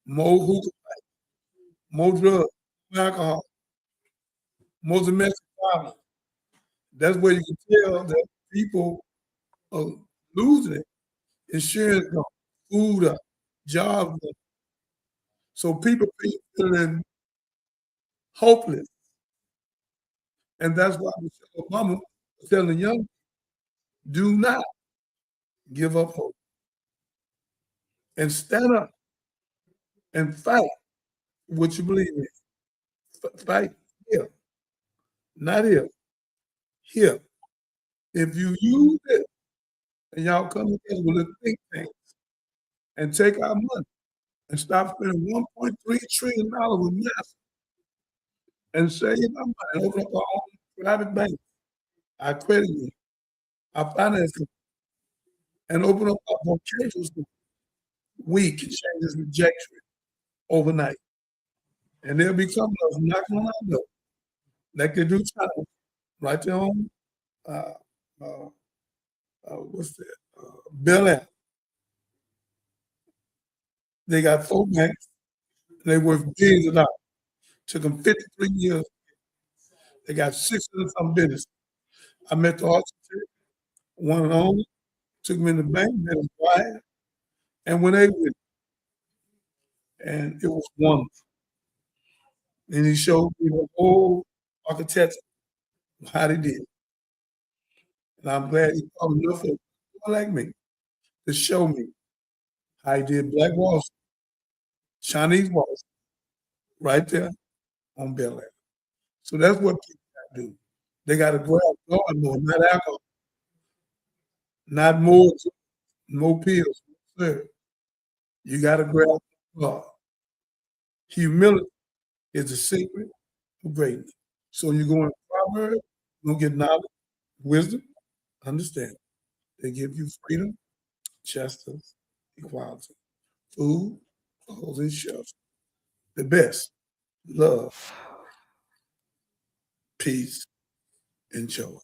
More hookah, more drugs, more alcohol, more domestic violence. That's where you can tell that people are losing it. Insurance gone, food up, jobs up. So people feeling hopeless. And that's why Michelle Obama was telling young people, do not give up hope. And stand up and fight what you believe in. Fight here. Not here. Here. If you use it and y'all come together with a think tank and take our money and stop spending $1.3 trillion with NASA and save our money and open up our own private bank, our credit union, our finance company, and open up our vocational school, we can change this trajectory overnight. And there'll be some of us knocking on our door like they do China, right there on what's that? Bel Air. They got 4 banks. They worth billions of dollars. Took them 53 years. They got 600 some business. I met the architect, one and only, took me in the bank, met them quiet, and went ate with it. And it was wonderful. And he showed me the whole architecture, how they did it. And I'm glad he called enough of people like me to show me how he did Black Wall Street, Chinese Wall Street, right there on Bel Air. So that's what people got to do. They got to grab God more, not alcohol, not more pills. Sir. You got to grab God. Humility is the secret of greatness. So you go in Proverbs, you're going to get knowledge, wisdom, understanding. They give you freedom, justice, equality, food, clothes, and shelter. The best, love, peace, and joy.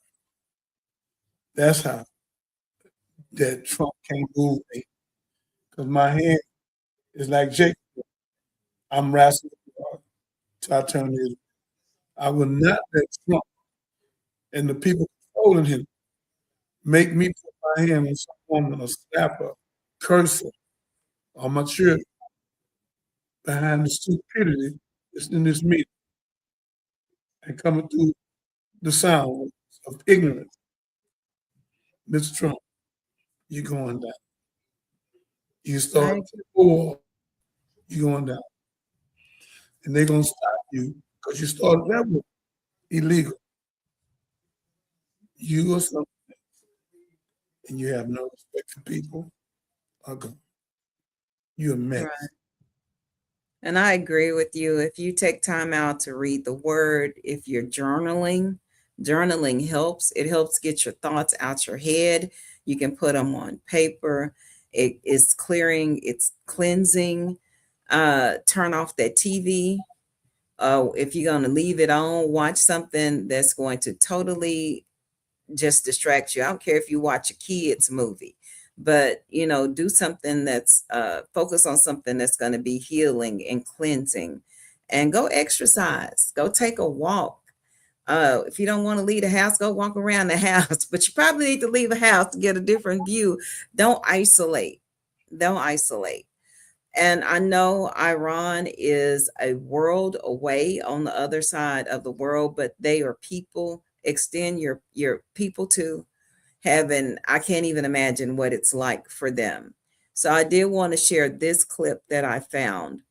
That's how that Trump can't move me. Because my hand is like Jacob. I'm wrestling till I turn Israel. I will not let Trump and the people controlling him make me put my hand on some woman or slap her, curse her, or my children behind the stupidity that's in this meeting and coming through the sound of ignorance. Mr. Trump, you're going down. You start a war, you're going down. And they're going to stop you because you started that war illegal. You are something and you have no respect for people are gone. You're a mess. Right. And I agree with you. If you take time out to read the word, if you're journaling helps. It helps get your thoughts out your head. You can put them on paper. It is clearing, it's cleansing. Turn off that TV. If you're going to leave it on, watch something that's going to totally just distract you. I don't care if you watch a kids movie, but do something that's focus on something that's going to be healing and cleansing, and go exercise, go take a walk. If you don't want to leave the house, go walk around the house, but you probably need to leave the house to get a different view. Don't isolate. And I know Iran is a world away on the other side of the world, but they are people. Extend your people to heaven. I can't even imagine what it's like for them. So I did want to share this clip that I found,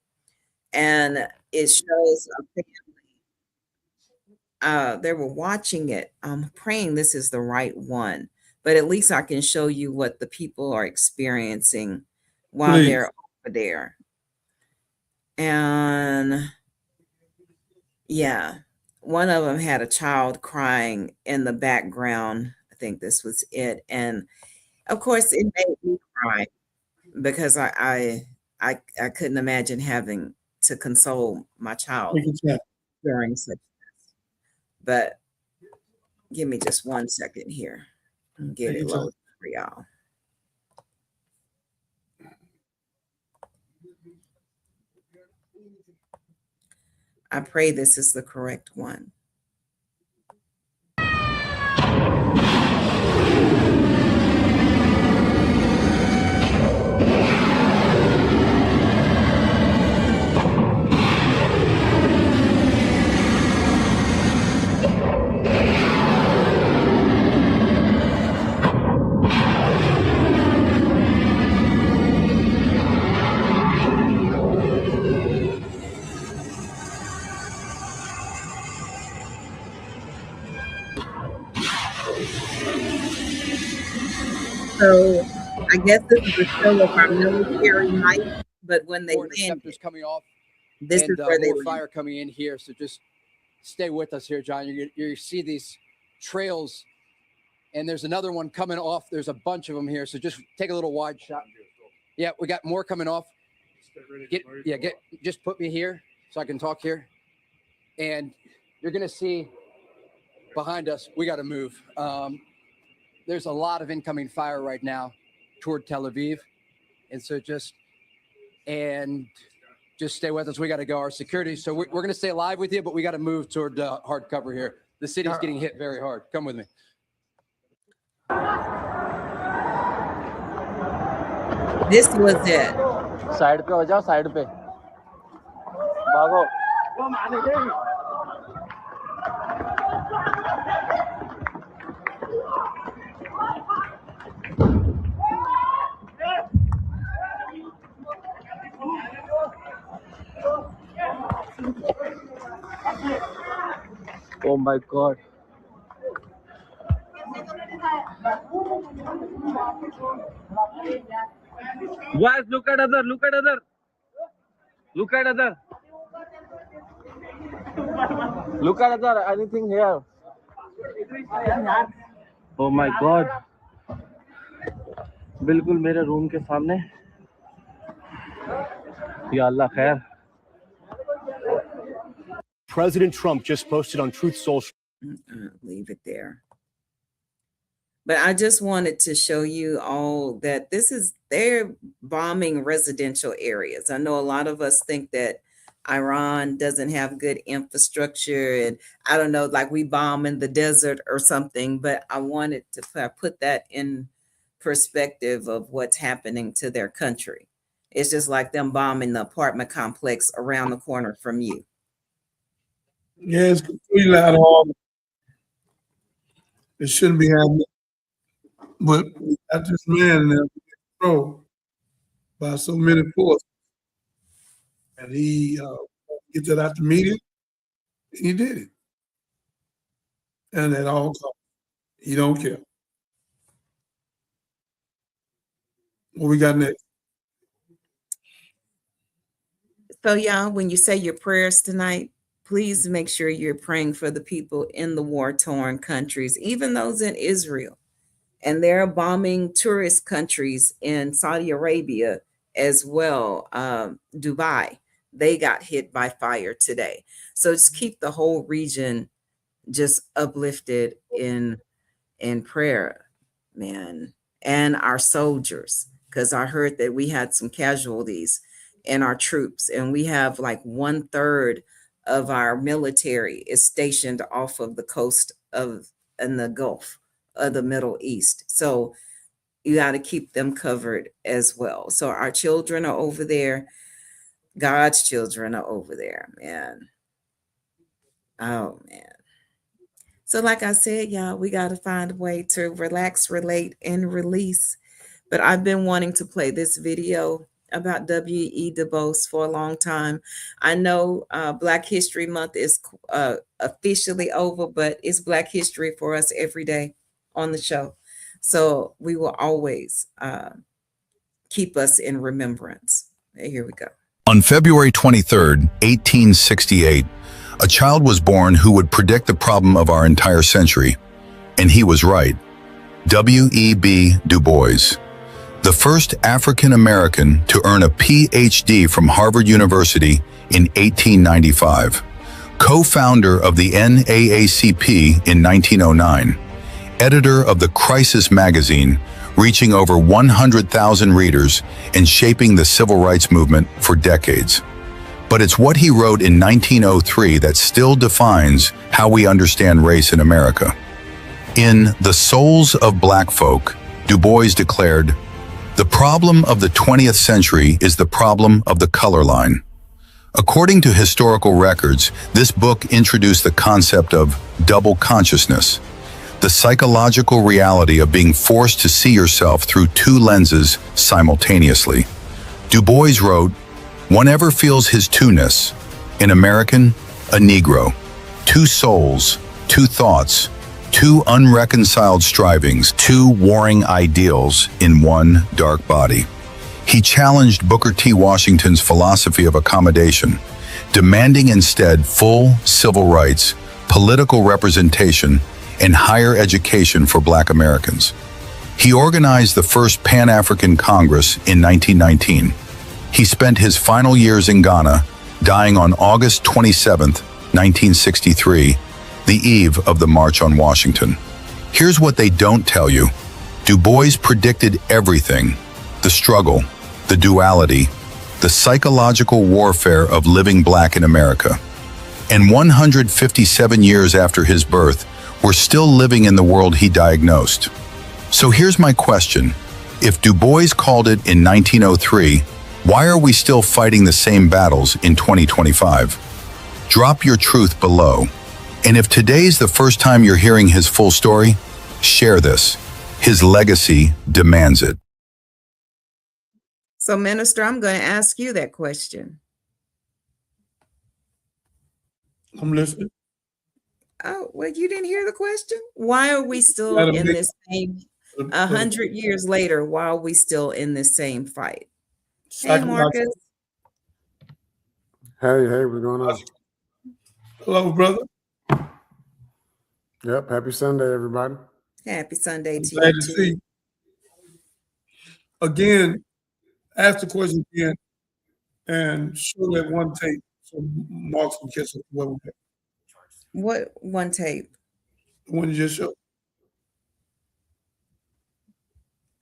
and it shows a family. They were watching it. I'm praying this is the right one, but at least I can show you what the people are experiencing while they're over there. And yeah, one of them had a child crying in the background. I think this was it. And of course it made me cry because I couldn't imagine having to console my child during such this. But give me just 1 second here and get it loaded for y'all. I pray this is the correct one. So I guess this is a show of our military might, but when they More landed, interceptors coming off, this and is where they more landed. fire coming in here. So just stay with us here, John. You see these trails, and there's another one coming off. There's a bunch of them here. So just take a little wide shot. Yeah, we got more coming off. Just put me here so I can talk here. And you're going to see behind us, we got to move. There's a lot of incoming fire right now toward Tel Aviv. And so just stay with us. We got to go. Our security. So we're going to stay live with you, but we got to move toward hard cover here. The city's getting hit very hard. Come with me. This was it. Side पे हो जाओ, side पे भागो। Oh my God. Guys, look at other. Look at other. Look at other. Look at other. Anything here? Oh my God. बिल्कुल मेरे room के सामने। या अल्लाह खैर। President Trump just posted on Truth Social. Leave it there. But I just wanted to show you all that they're bombing residential areas. I know a lot of us think that Iran doesn't have good infrastructure, and I don't know, like we bomb in the desert or something, but I wanted to put that in perspective of what's happening to their country. It's just like them bombing the apartment complex around the corner from you. Yeah, it's completely out of order. It shouldn't be happening. But got this man there controlled by so many forces. And he get that out the media, and he did it. And at all costs, he don't care. What we got next? So y'all, when you say your prayers tonight, please make sure you're praying for the people in the war-torn countries, even those in Israel. And they're bombing tourist countries in Saudi Arabia as well. Dubai, they got hit by fire today. So just keep the whole region just uplifted in prayer, man. And our soldiers, because I heard that we had some casualties in our troops, and we have like 1/3 of our military is stationed off of the coast in the Gulf of the Middle East. So you got to keep them covered as well. So our children are over there. God's children are over there, man. Oh, man. So like I said, y'all, we got to find a way to relax, relate, and release. But I've been wanting to play this video about W.E. Du Bois for a long time. I know Black History Month is officially over, but it's Black History for us every day on the show. So we will always keep us in remembrance. Here we go. On February 23rd, 1868, a child was born who would predict the problem of our entire century. And he was right. W.E.B. Du Bois, the first African-American to earn a Ph.D. from Harvard University in 1895, co-founder of the NAACP in 1909, editor of the Crisis magazine, reaching over 100,000 readers and shaping the civil rights movement for decades. But it's what he wrote in 1903 that still defines how we understand race in America. In The Souls of Black Folk, Du Bois declared, "The problem of the 20th century is the problem of the color line." According to historical records, this book introduced the concept of double consciousness, the psychological reality of being forced to see yourself through two lenses simultaneously. Du Bois wrote, "One ever feels his two-ness, an American, a Negro, two souls, two thoughts, Two unreconciled strivings, two warring ideals in one dark body. He challenged Booker T. Washington's philosophy of accommodation, demanding instead full civil rights, political representation, and higher education for Black Americans. He organized the first Pan-African Congress in 1919. He spent his final years in Ghana, dying on August 27, 1963, the eve of the March on Washington. Here's what they don't tell you. Du Bois predicted everything: the struggle, the duality, the psychological warfare of living Black in America. And 157 years after his birth, we're still living in the world he diagnosed. So here's my question. If Du Bois called it in 1903, why are we still fighting the same battles in 2025? Drop your truth below. And if today's the first time you're hearing his full story, share this. His legacy demands it. So, Minister, I'm going to ask you that question. I'm listening. Oh, well, you didn't hear the question? Why are we still in this same, 100 years later, why are we still in this same fight? Hey, Marcus. Hey, what's going on? Hello, brother. Yep, happy Sunday, everybody. Happy Sunday to Glad you to too. see you. Again, ask the question again and show that one tape so Mark can catch up. What one tape? The one you just showed.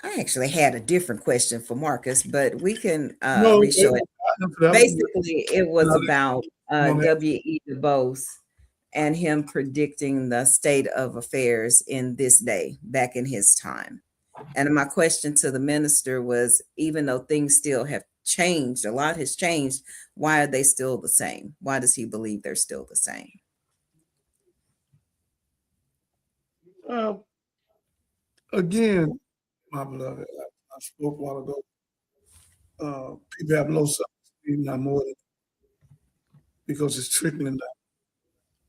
I actually had a different question for Marcus, but we can No, re-show it. that- Basically, it was No, about no, that- W.E. Du Bois and him predicting the state of affairs in this day, back in his time. And my question to the minister was, even though things still have changed, a lot has changed, why are they still the same? Why does he believe they're still the same? Again, my beloved, I spoke a while ago. People have low self-esteem, not more than because it's trickling down.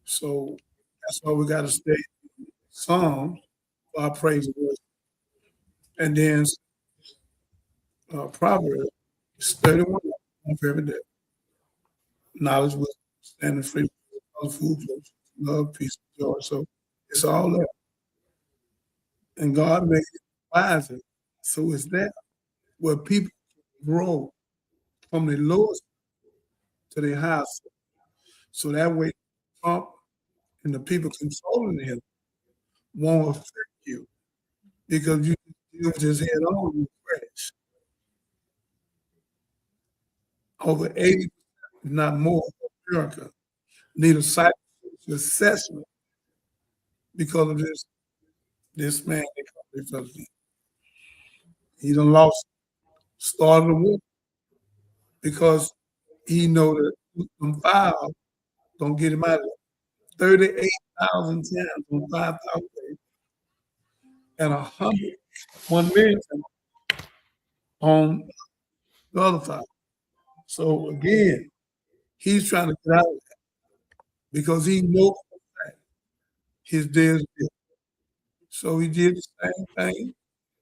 So that's why we got to stay in Psalms for our praise and worship. And then Proverbs 31 for every day. Knowledge, wisdom, standing free, food, love, peace, joy. So it's all there. And God makes it wiser. So it's there where people grow from the lowest to the highest. So that way, Trump and the people controlling him won't affect you because you just head on and crash. Over 80%, if not more, of America need a psychological assessment because of this man they call the president. He done started a war because he know that them files don't get him out of there. 38,000 times on 5,000 days and 1 million on the other file. So again, he's trying to get out of that because he knows that his day is dead. So he did the same thing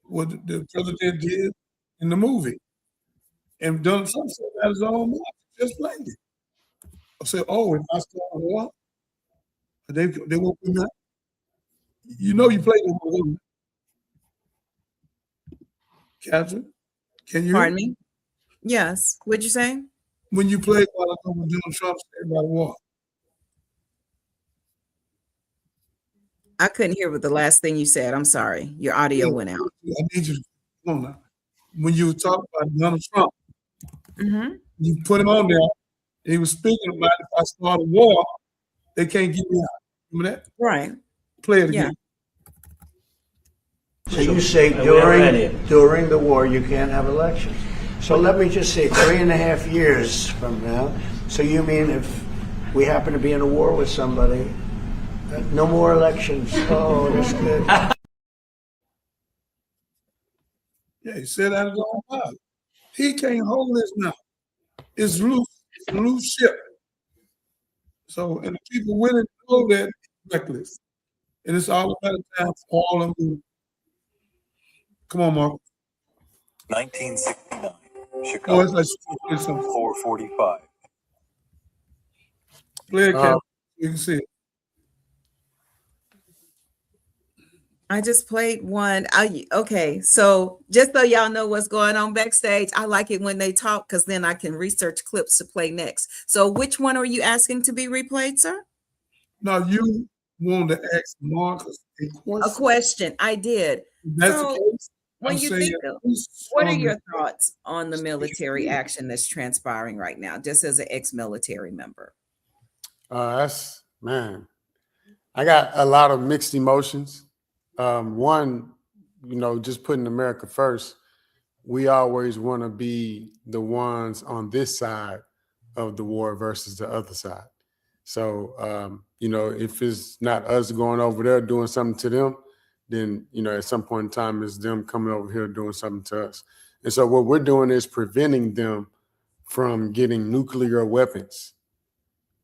what the president did in the movie. And Donald Trump said that his own mouth, just played it. I said, oh, if I start a war, they won't be mad. You know you played the war. Catherine, can you? Pardon me? Yes. What'd you say? When you played while ago when Donald Trump said about war. I couldn't hear what the last thing you said. I'm sorry. Your audio went out. I need you to come on now. When you were talking about Donald Trump, you put him on there, and he was speaking about if I start a war, they can't get me out. Remember that? Right. Play it again. So you say during the war you can't have elections. So let me just say 3.5 years from now. So you mean if we happen to be in a war with somebody, no more elections? Oh, that's good. Yeah, he said that his own mouth. He can't hold this now. It's loose. It's a loose ship. So, and the people willing to know that it's reckless. And it's all about time for all of them. Come on, Mark. 1969, Chicago. Oh, it's like it's 4:45. Play it, Cap. You can see it. I just played one. Okay, so just so y'all know what's going on backstage, I like it when they talk because then I can research clips to play next. So which one are you asking to be replayed, sir? Now you wanted to ask Marcus a question. A question. I did. That's So the case. when I'm you saying, think of, what are your thoughts on the military action that's transpiring right now, just as an ex-military member? That's, man, I got a lot of mixed emotions. One, just putting America first, we always want to be the ones on this side of the war versus the other side. So, if it's not us going over there doing something to them, then, at some point in time, it's them coming over here doing something to us. And so what we're doing is preventing them from getting nuclear weapons.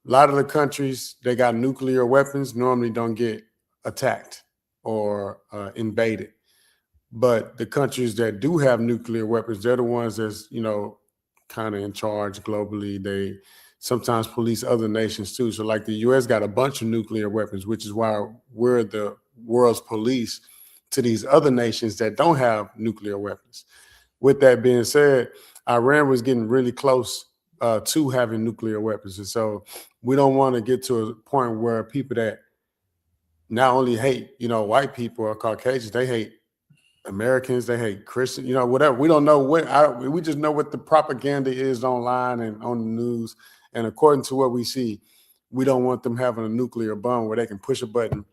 A lot of the countries that got nuclear weapons normally don't get attacked or invaded. But the countries that do have nuclear weapons, they're the ones that's, kind of in charge globally. They sometimes police other nations too. So like the US got a bunch of nuclear weapons, which is why we're the world's police to these other nations that don't have nuclear weapons. With that being said, Iran was getting really close to having nuclear weapons. And so we don't want to get to a point where people that not only hate, white people or Caucasians, they hate Americans, they hate Christians, whatever. We don't know we just know what the propaganda is online and on the news. And according to what we see, we don't want them having a nuclear bomb where they can push a button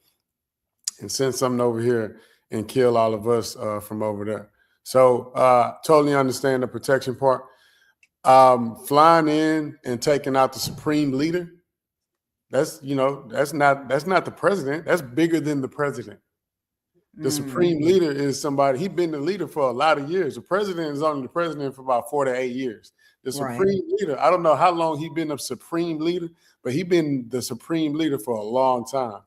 and send something over here and kill all of us from over there. So totally understand the protection part. Flying in and taking out the supreme leader, that's not the president. That's bigger than the president. The supreme leader is somebody, he's been the leader for a lot of years. The president is only the president for about 4 to 8 years. The supreme leader, I don't know how long he's been a supreme leader, but he's been the supreme leader for a long time.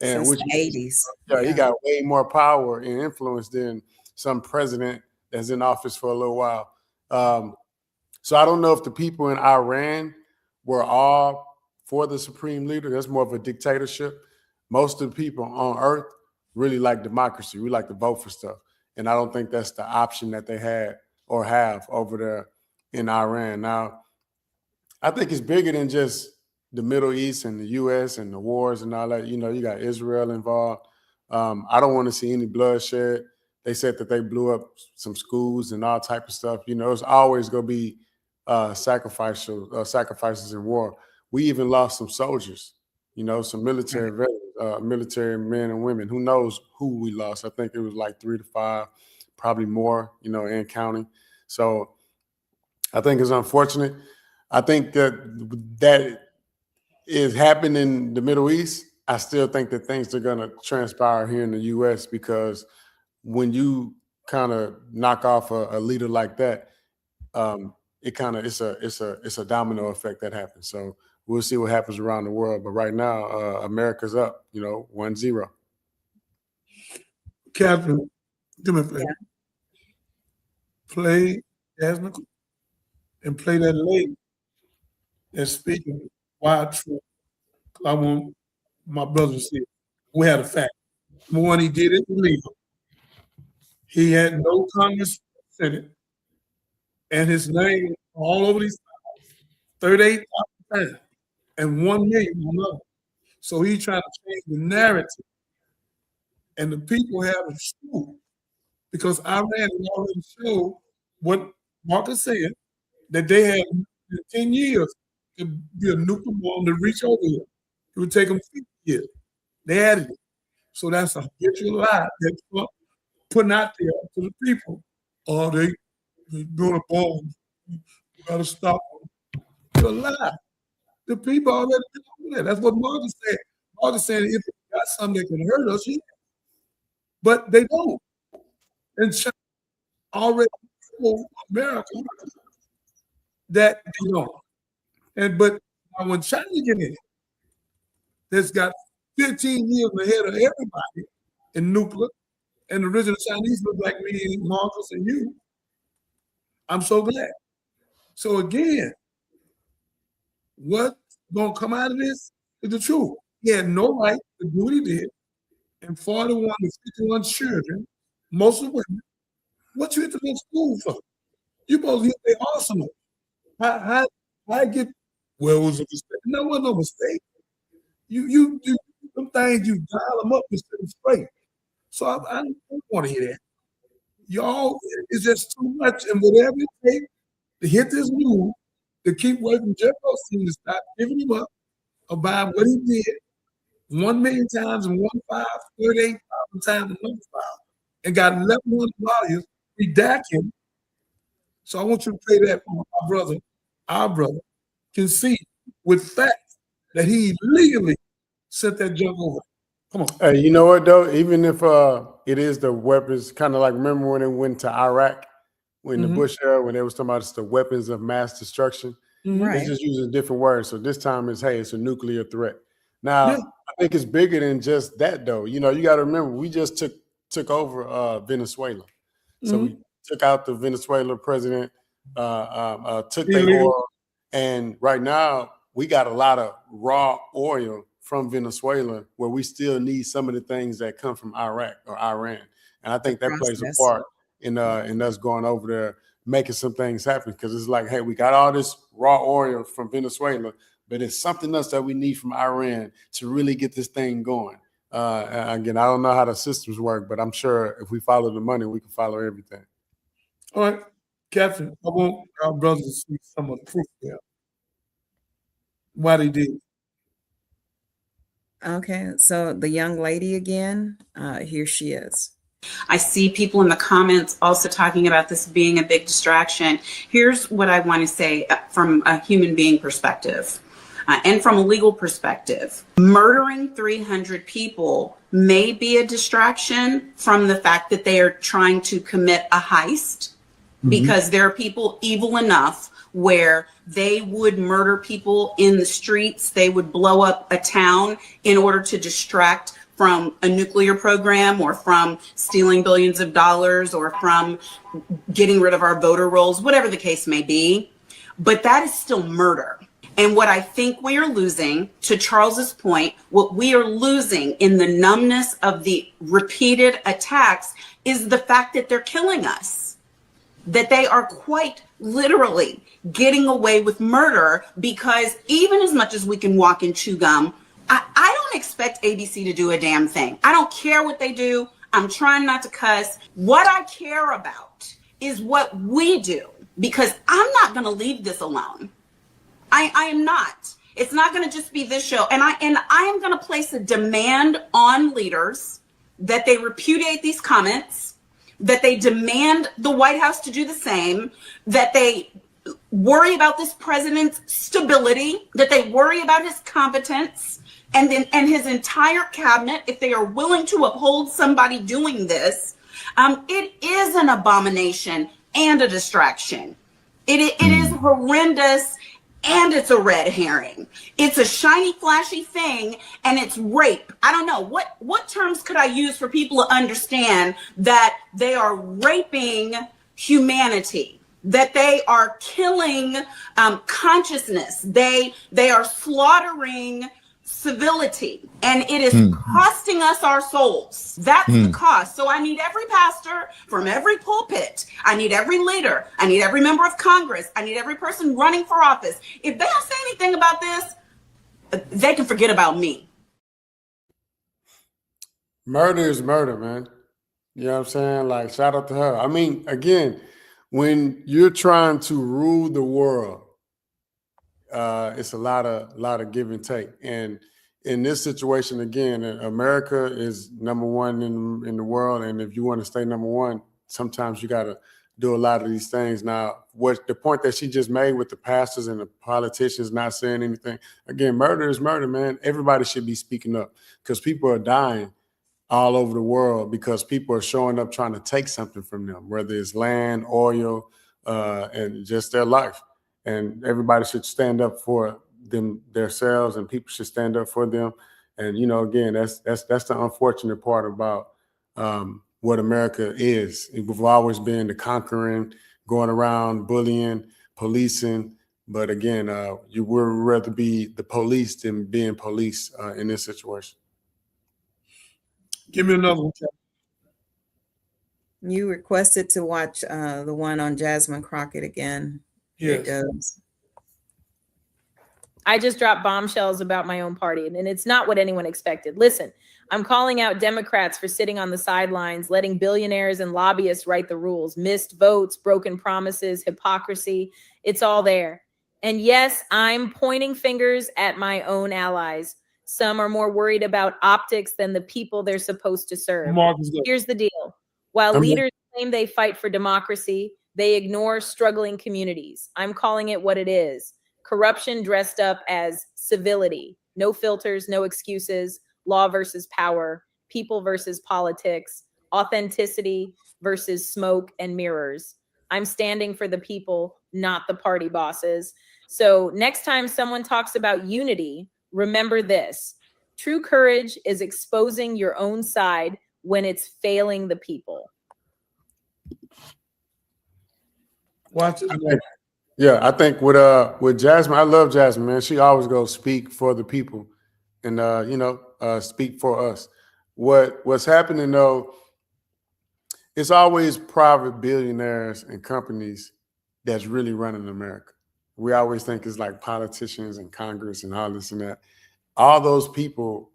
And since the 80s. Yeah, he got way more power and influence than some president that's in office for a little while. So I don't know if the people in Iran were all for the supreme leader. That's more of a dictatorship. Most of the people on earth really like democracy. We like to vote for stuff. And I don't think that's the option that they had or have over there in Iran. Now, I think it's bigger than just the Middle East and the US and the wars and all that. You got Israel involved. I don't want to see any bloodshed. They said that they blew up some schools and all type of stuff. It's always going to be sacrifices in war. We even lost some soldiers, some military veterans, military men and women. Who knows who we lost? I think it was like 3 to 5, probably more, and counting. So I think it's unfortunate. I think that is happening in the Middle East. I still think that things are going to transpire here in the U.S. because when you kind of knock off a leader like that, it's a domino effect that happens. So we'll see what happens around the world. But right now, America's up, 1-0. Captain, do me a favor. Play Jasmine and play that lady that's speaking wild truth. I want my brother to see it. We had a fact. When he did it illegal, he had no Congress Senate, and his name all over these 38,000 times and 1 million on others. So he's trying to change the narrative. And the people have a truth because Iran has already showed what Marcus said, that they had in 10 years to be a nuclear bomb to reach over here. It would take them 50 years. They added it. So that's a habitual lie that Trump putting out there to the people. Oh, they're doing a bomb. You got to stop them. It's a lie. The people already doing that. That's what Marcus said. Marcus said if they got something that can hurt us, yeah. But they don't. And China already told America that they don't. But when China get in it, that's got 15 years ahead of everybody in nuclear. And the original Chinese look like me, Marcus, and you. I'm so glad. So again, what's gonna come out of this is the truth. He had no right to do what he did, and 41 to 51 children, most of women. What you hit the school for? You supposed to hit their arsenal. How get? Well, it was a mistake. No, it wasn't no mistake. You some things you dial them up and set them straight. So I don't want to hear that. Y'all, it's just too much, and whatever it takes to hit this move, to keep working Jeff Epstein to stop giving him up about what he did 1 million times in one file, 38,000 times in another file, and got 1,100 lawyers redact him. So I want you to play that for my brother, our brother, can see with facts that he legally sent that junk over. Come on. Hey, you know what though? Even if it is the weapons, kind of like remember when it went to Iraq, when the Bush era, when they was talking about it's the weapons of mass destruction. Right. They're just using different words. So this time it's it's a nuclear threat. Now I think it's bigger than just that though. You know, you got to remember we just took over Venezuela. So we took out the Venezuela president, took their oil, and right now we got a lot of raw oil from Venezuela where we still need some of the things that come from Iraq or Iran. And I think that plays a part in us going over there, making some things happen. Because it's like, hey, we got all this raw oil from Venezuela, but it's something else that we need from Iran to really get this thing going. Again, I don't know how the systems work, but I'm sure if we follow the money, we can follow everything. All right, Captain, I want our brothers to see some of the proof there. Why they did. Okay, so the young lady again, here she is. I see people in the comments also talking about this being a big distraction. Here's what I want to say from a human being perspective and from a legal perspective. Murdering 300 people may be a distraction from the fact that they are trying to commit a heist, because there are people evil enough where they would murder people in the streets. They would blow up a town in order to distract from a nuclear program or from stealing billions of dollars or from getting rid of our voter rolls, whatever the case may be. But that is still murder. And what I think we are losing, to Charles's point, what we are losing in the numbness of the repeated attacks is the fact that they're killing us, that they are quite literally getting away with murder, because even as much as we can walk and chew gum, I don't expect ABC to do a damn thing. I don't care what they do. I'm trying not to cuss. What I care about is what we do, because I'm not going to leave this alone. I am not. It's not going to just be this show. And I am going to place a demand on leaders that they repudiate these comments, that they demand the White House to do the same, that they worry about this president's stability, that they worry about his competence, and his entire cabinet, if they are willing to uphold somebody doing this. It is an abomination and a distraction. It is horrendous, and it's a red herring. It's a shiny, flashy thing, and it's rape. I don't know. What terms could I use for people to understand that they are raping humanity, that they are killing consciousness, they are slaughtering civility, and it is costing us our souls. That's the cost. So I need every pastor from every pulpit. I need every leader. I need every member of Congress. I need every person running for office. If they don't say anything about this, they can forget about me. Murder is murder, man. You know what I'm saying? Like, shout out to her. I mean, again, when you're trying to rule the world, it's a lot of give and take. And in this situation, again, America is number one in the world. And if you want to stay number one, sometimes you got to do a lot of these things. Now, what the point that she just made with the pastors and the politicians not saying anything, again, murder is murder, man. Everybody should be speaking up, because people are dying all over the world because people are showing up trying to take something from them, whether it's land, oil, and just their life. And everybody should stand up for them themselves, and people should stand up for them. And again, that's the unfortunate part about what America is. We've always been the conquering, going around bullying, policing. But again, you would rather be the police than being police in this situation. Give me another one. You requested to watch the one on Jasmine Crockett again. Here it goes. I just dropped bombshells about my own party, and it's not what anyone expected. Listen, I'm calling out Democrats for sitting on the sidelines, letting billionaires and lobbyists write the rules, missed votes, broken promises, hypocrisy. It's all there. And yes, I'm pointing fingers at my own allies. Some are more worried about optics than the people they're supposed to serve. Here's the deal. While leaders claim they fight for democracy, they ignore struggling communities. I'm calling it what it is. Corruption dressed up as civility. No filters, no excuses. Law versus power. People versus politics. Authenticity versus smoke and mirrors. I'm standing for the people, not the party bosses. So next time someone talks about unity, remember this. True courage is exposing your own side when it's failing the people. Watch it. Yeah, I think with Jasmine, I love Jasmine, man. She always goes speak for the people, and speak for us. What's happening though? It's always private billionaires and companies that's really running America. We always think it's like politicians and Congress and all this and that. All those people,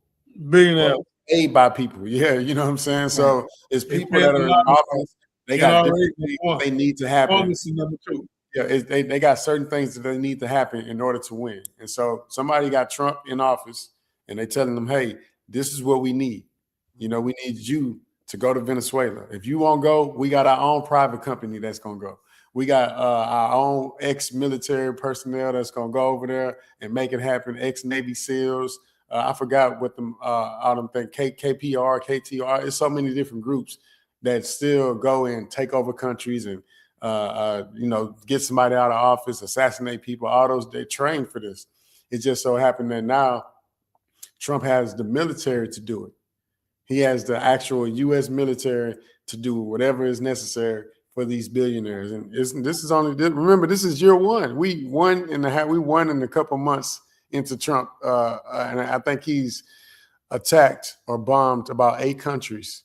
billionaires, paid by people. Yeah, you know what I'm saying. So it's people that are in office. They got different things they need to happen. Number two. Yeah, they got certain things that they need to happen in order to win. And so somebody got Trump in office and they telling them, hey, this is what we need. We need you to go to Venezuela. If you won't go, we got our own private company that's going to go. We got our own ex-military personnel that's going to go over there and make it happen, ex-Navy SEALs. I forgot what them, all them things, KPR, KTR. It's so many different groups that still go and take over countries and get somebody out of office, assassinate people, all those, they train for this. It just so happened that now Trump has the military to do it. He has the actual U.S. military to do whatever is necessary for these billionaires. And this is only, remember, this is year one. We won in a couple months into Trump. And I think he's attacked or bombed about 8 countries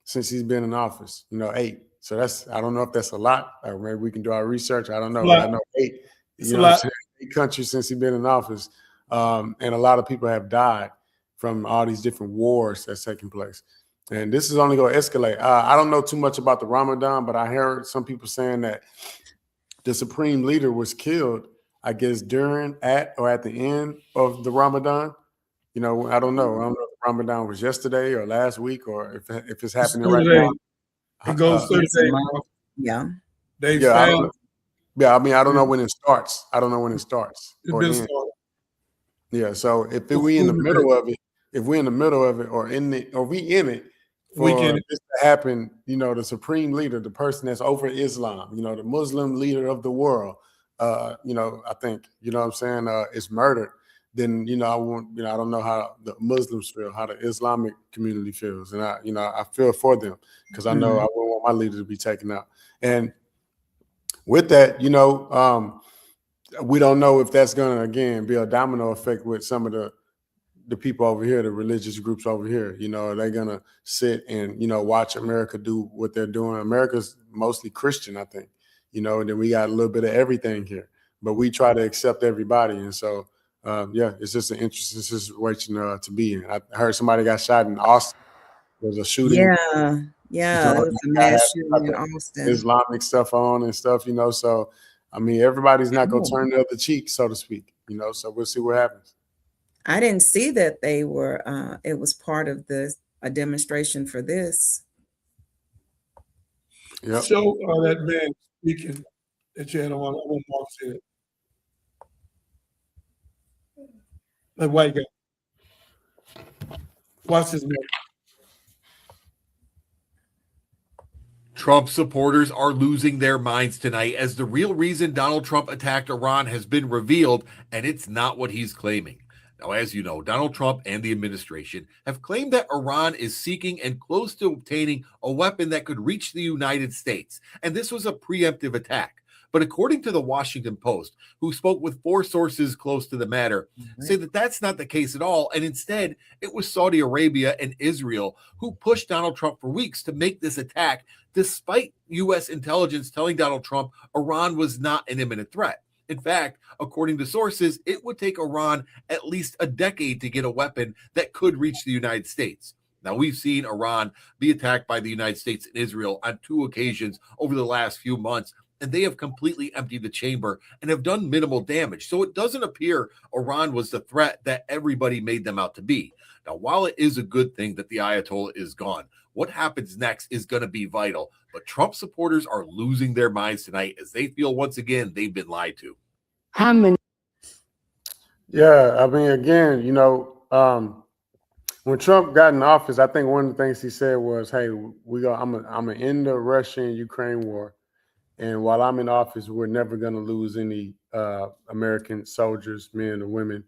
since he's been in office, 8. So I don't know if that's a lot, or maybe we can do our research. I don't know. I know 8, 8 countries since he's been in office. And a lot of people have died from all these different wars that's taking place. And this is only going to escalate. I don't know too much about the Ramadan, but I heard some people saying that the supreme leader was killed, I guess, during, at the end of the Ramadan. I don't know. I don't know if Ramadan was yesterday or last week, or if it's happening right now. It goes 30 days. Yeah. I mean, I don't know when it starts. I don't know when it starts. It's been started. Yeah. So if we in the middle of it, we in it for this to happen, the supreme leader, the person that's over Islam, the Muslim leader of the world, I think, what I'm saying, is murdered, then, I don't know how the Muslims feel, how the Islamic community feels. And I feel for them because I know I wouldn't want my leader to be taken out. And with that, we don't know if that's going to, again, be a domino effect with some of the people over here, the religious groups over here. They're going to sit and, watch America do what they're doing. America's mostly Christian, I think, and then we got a little bit of everything here, but we try to accept everybody. And so, it's just an interesting situation to be in. I heard somebody got shot in Austin. There was a shooting. Yeah, it was a mass shooting in Austin. Islamic stuff on and stuff, so, I mean, everybody's not going to turn the other cheek, so to speak, so we'll see what happens. I didn't see that they were, it was part of a demonstration for this. Yep. Show that man speaking that you had on Mark's head. That white guy. Watch his name. Trump supporters are losing their minds tonight as the real reason Donald Trump attacked Iran has been revealed, and it's not what he's claiming. Now, as you know, Donald Trump and the administration have claimed that Iran is seeking and close to obtaining a weapon that could reach the United States, and this was a preemptive attack. But according to the Washington Post, who spoke with 4 sources close to the matter, say that that's not the case at all, and instead it was Saudi Arabia and Israel who pushed Donald Trump for weeks to make this attack, despite U.S. intelligence telling Donald Trump Iran was not an imminent threat. In fact, according to sources, it would take Iran at least a decade to get a weapon that could reach the United States. Now, we've seen Iran be attacked by the United States and Israel on 2 occasions over the last few months, and they have completely emptied the chamber and have done minimal damage. So it doesn't appear Iran was the threat that everybody made them out to be. Now, while it is a good thing that the Ayatollah is gone, what happens next is going to be vital. But Trump supporters are losing their minds tonight as they feel once again they've been lied to. How many? Yeah, I mean, again, when Trump got in office, I think one of the things he said was, "Hey, I'm gonna end the Russia-Ukraine war, and while I'm in office, we're never gonna lose any American soldiers, men or women.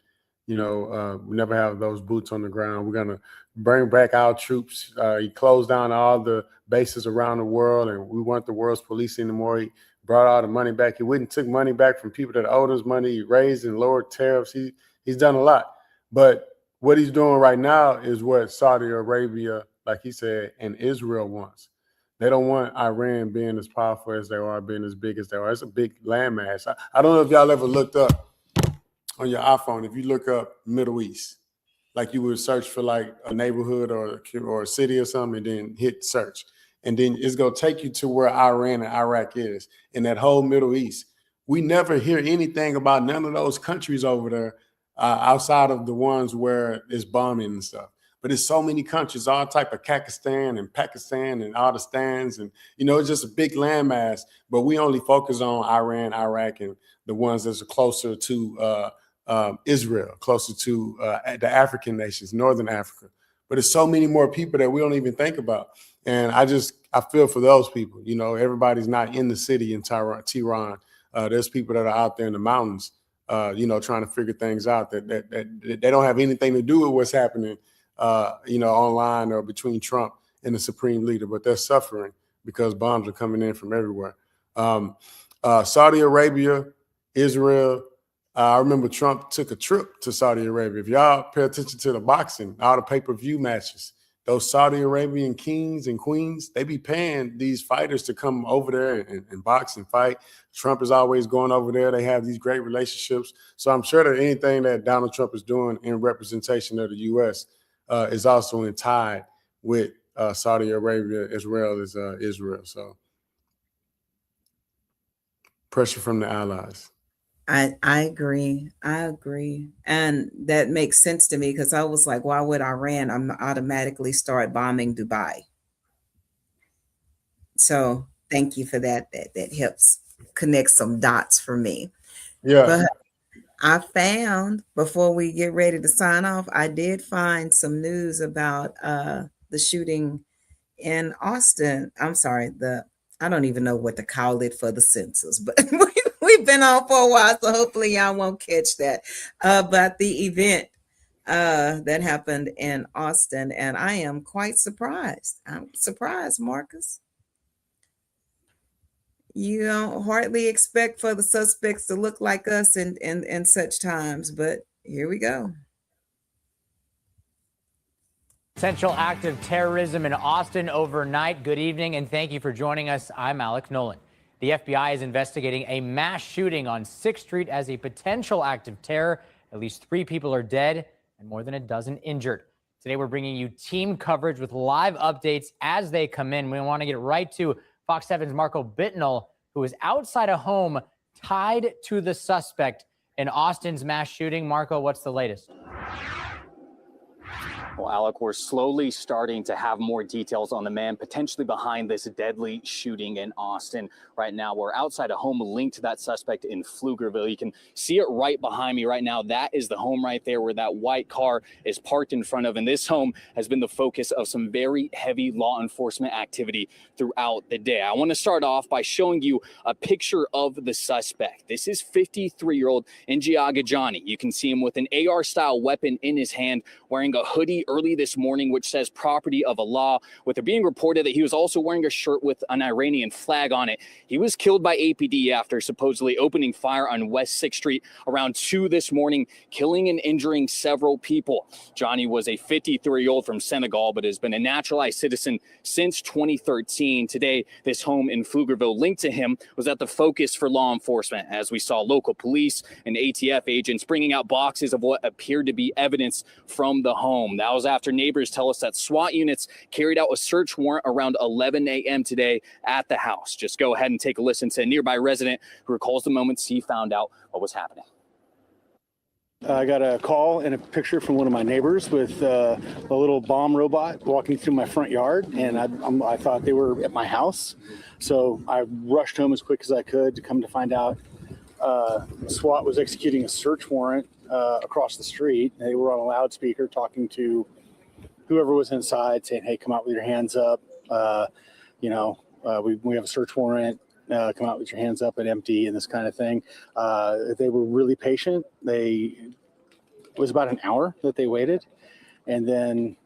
We never have those boots on the ground. We're gonna bring back our troops." He closed down all the bases around the world, and we weren't the world's police anymore. He brought all the money back. He went and took money back from people that owed us money. He raised and lowered tariffs. He's done a lot. But what he's doing right now is what Saudi Arabia, like he said, and Israel wants. They don't want Iran being as powerful as they are, being as big as they are. It's a big landmass. I don't know if y'all ever looked up on your iPhone, if you look up Middle East, like you would search for like a neighborhood or a city or something, and then hit search. And then it's going to take you to where Iran and Iraq is in that whole Middle East. We never hear anything about none of those countries over there outside of the ones where it's bombing and stuff. But it's so many countries, all type of Pakistan and all the stands. And, it's just a big landmass. But we only focus on Iran, Iraq, and the ones that are closer to Israel, closer to the African nations, Northern Africa. But there's so many more people that we don't even think about. And I feel for those people. Everybody's not in the city in Tehran. There's people that are out there in the mountains, trying to figure things out that they don't have anything to do with what's happening, online or between Trump and the supreme leader. But they're suffering because bombs are coming in from everywhere. Saudi Arabia, Israel. I remember Trump took a trip to Saudi Arabia. If y'all pay attention to the boxing, all the pay-per-view matches, those Saudi Arabian kings and queens, they be paying these fighters to come over there and box and fight. Trump is always going over there. They have these great relationships. So I'm sure that anything that Donald Trump is doing in representation of the U.S. Is also in tied with Saudi Arabia as well as Israel. So pressure from the allies. I agree. I agree. And that makes sense to me because I was like, why would Iran automatically start bombing Dubai? So thank you for that. That helps connect some dots for me. Yeah. But I found, before we get ready to sign off, I did find some news about the shooting in Austin. I'm sorry, I don't even know what to call it for the census, but we've been on for a while, so hopefully y'all won't catch that. But the event that happened in Austin, and I am quite surprised. I'm surprised, Marcus. You don't hardly expect for the suspects to look like us in such times, but here we go. Potential act of terrorism in Austin overnight. Good evening, and thank you for joining us. I'm Alex Nolan. The FBI is investigating a mass shooting on 6th Street as a potential act of terror. At least 3 people are dead and more than a dozen injured. Today, we're bringing you team coverage with live updates as they come in. We want to get right to Fox 7's Marco Bittnell, who is outside a home tied to the suspect in Austin's mass shooting. Marco, what's the latest? Well, Alec, we're slowly starting to have more details on the man potentially behind this deadly shooting in Austin. Right now, we're outside a home linked to that suspect in Pflugerville. You can see it right behind me right now. That is the home right there where that white car is parked in front of. And this home has been the focus of some very heavy law enforcement activity throughout the day. I want to start off by showing you a picture of the suspect. This is 53-year-old Njiaga Johnny. You can see him with an AR-style weapon in his hand, wearing a hoodie early this morning, which says property of Allah, with it being reported that he was also wearing a shirt with an Iranian flag on it. He was killed by APD after supposedly opening fire on West 6th Street around 2 this morning, killing and injuring several people. Johnny was a 53-year-old from Senegal, but has been a naturalized citizen since 2013. Today, this home in Pflugerville linked to him was at the focus for law enforcement, as we saw local police and ATF agents bringing out boxes of what appeared to be evidence from the home. That was after neighbors tell us that SWAT units carried out a search warrant around 11 a.m. today at the house. Just go ahead and take a listen to a nearby resident who recalls the moments he found out what was happening. I got a call and a picture from one of my neighbors with a little bomb robot walking through my front yard, and I thought they were at my house. So I rushed home as quick as I could to come to find out SWAT was executing a search warrant across the street. They were on a loudspeaker talking to whoever was inside, saying, "Hey, come out with your hands up. We have a search warrant. Come out with your hands up and empty," and this kind of thing. They were really patient. It was about an hour that they waited. And then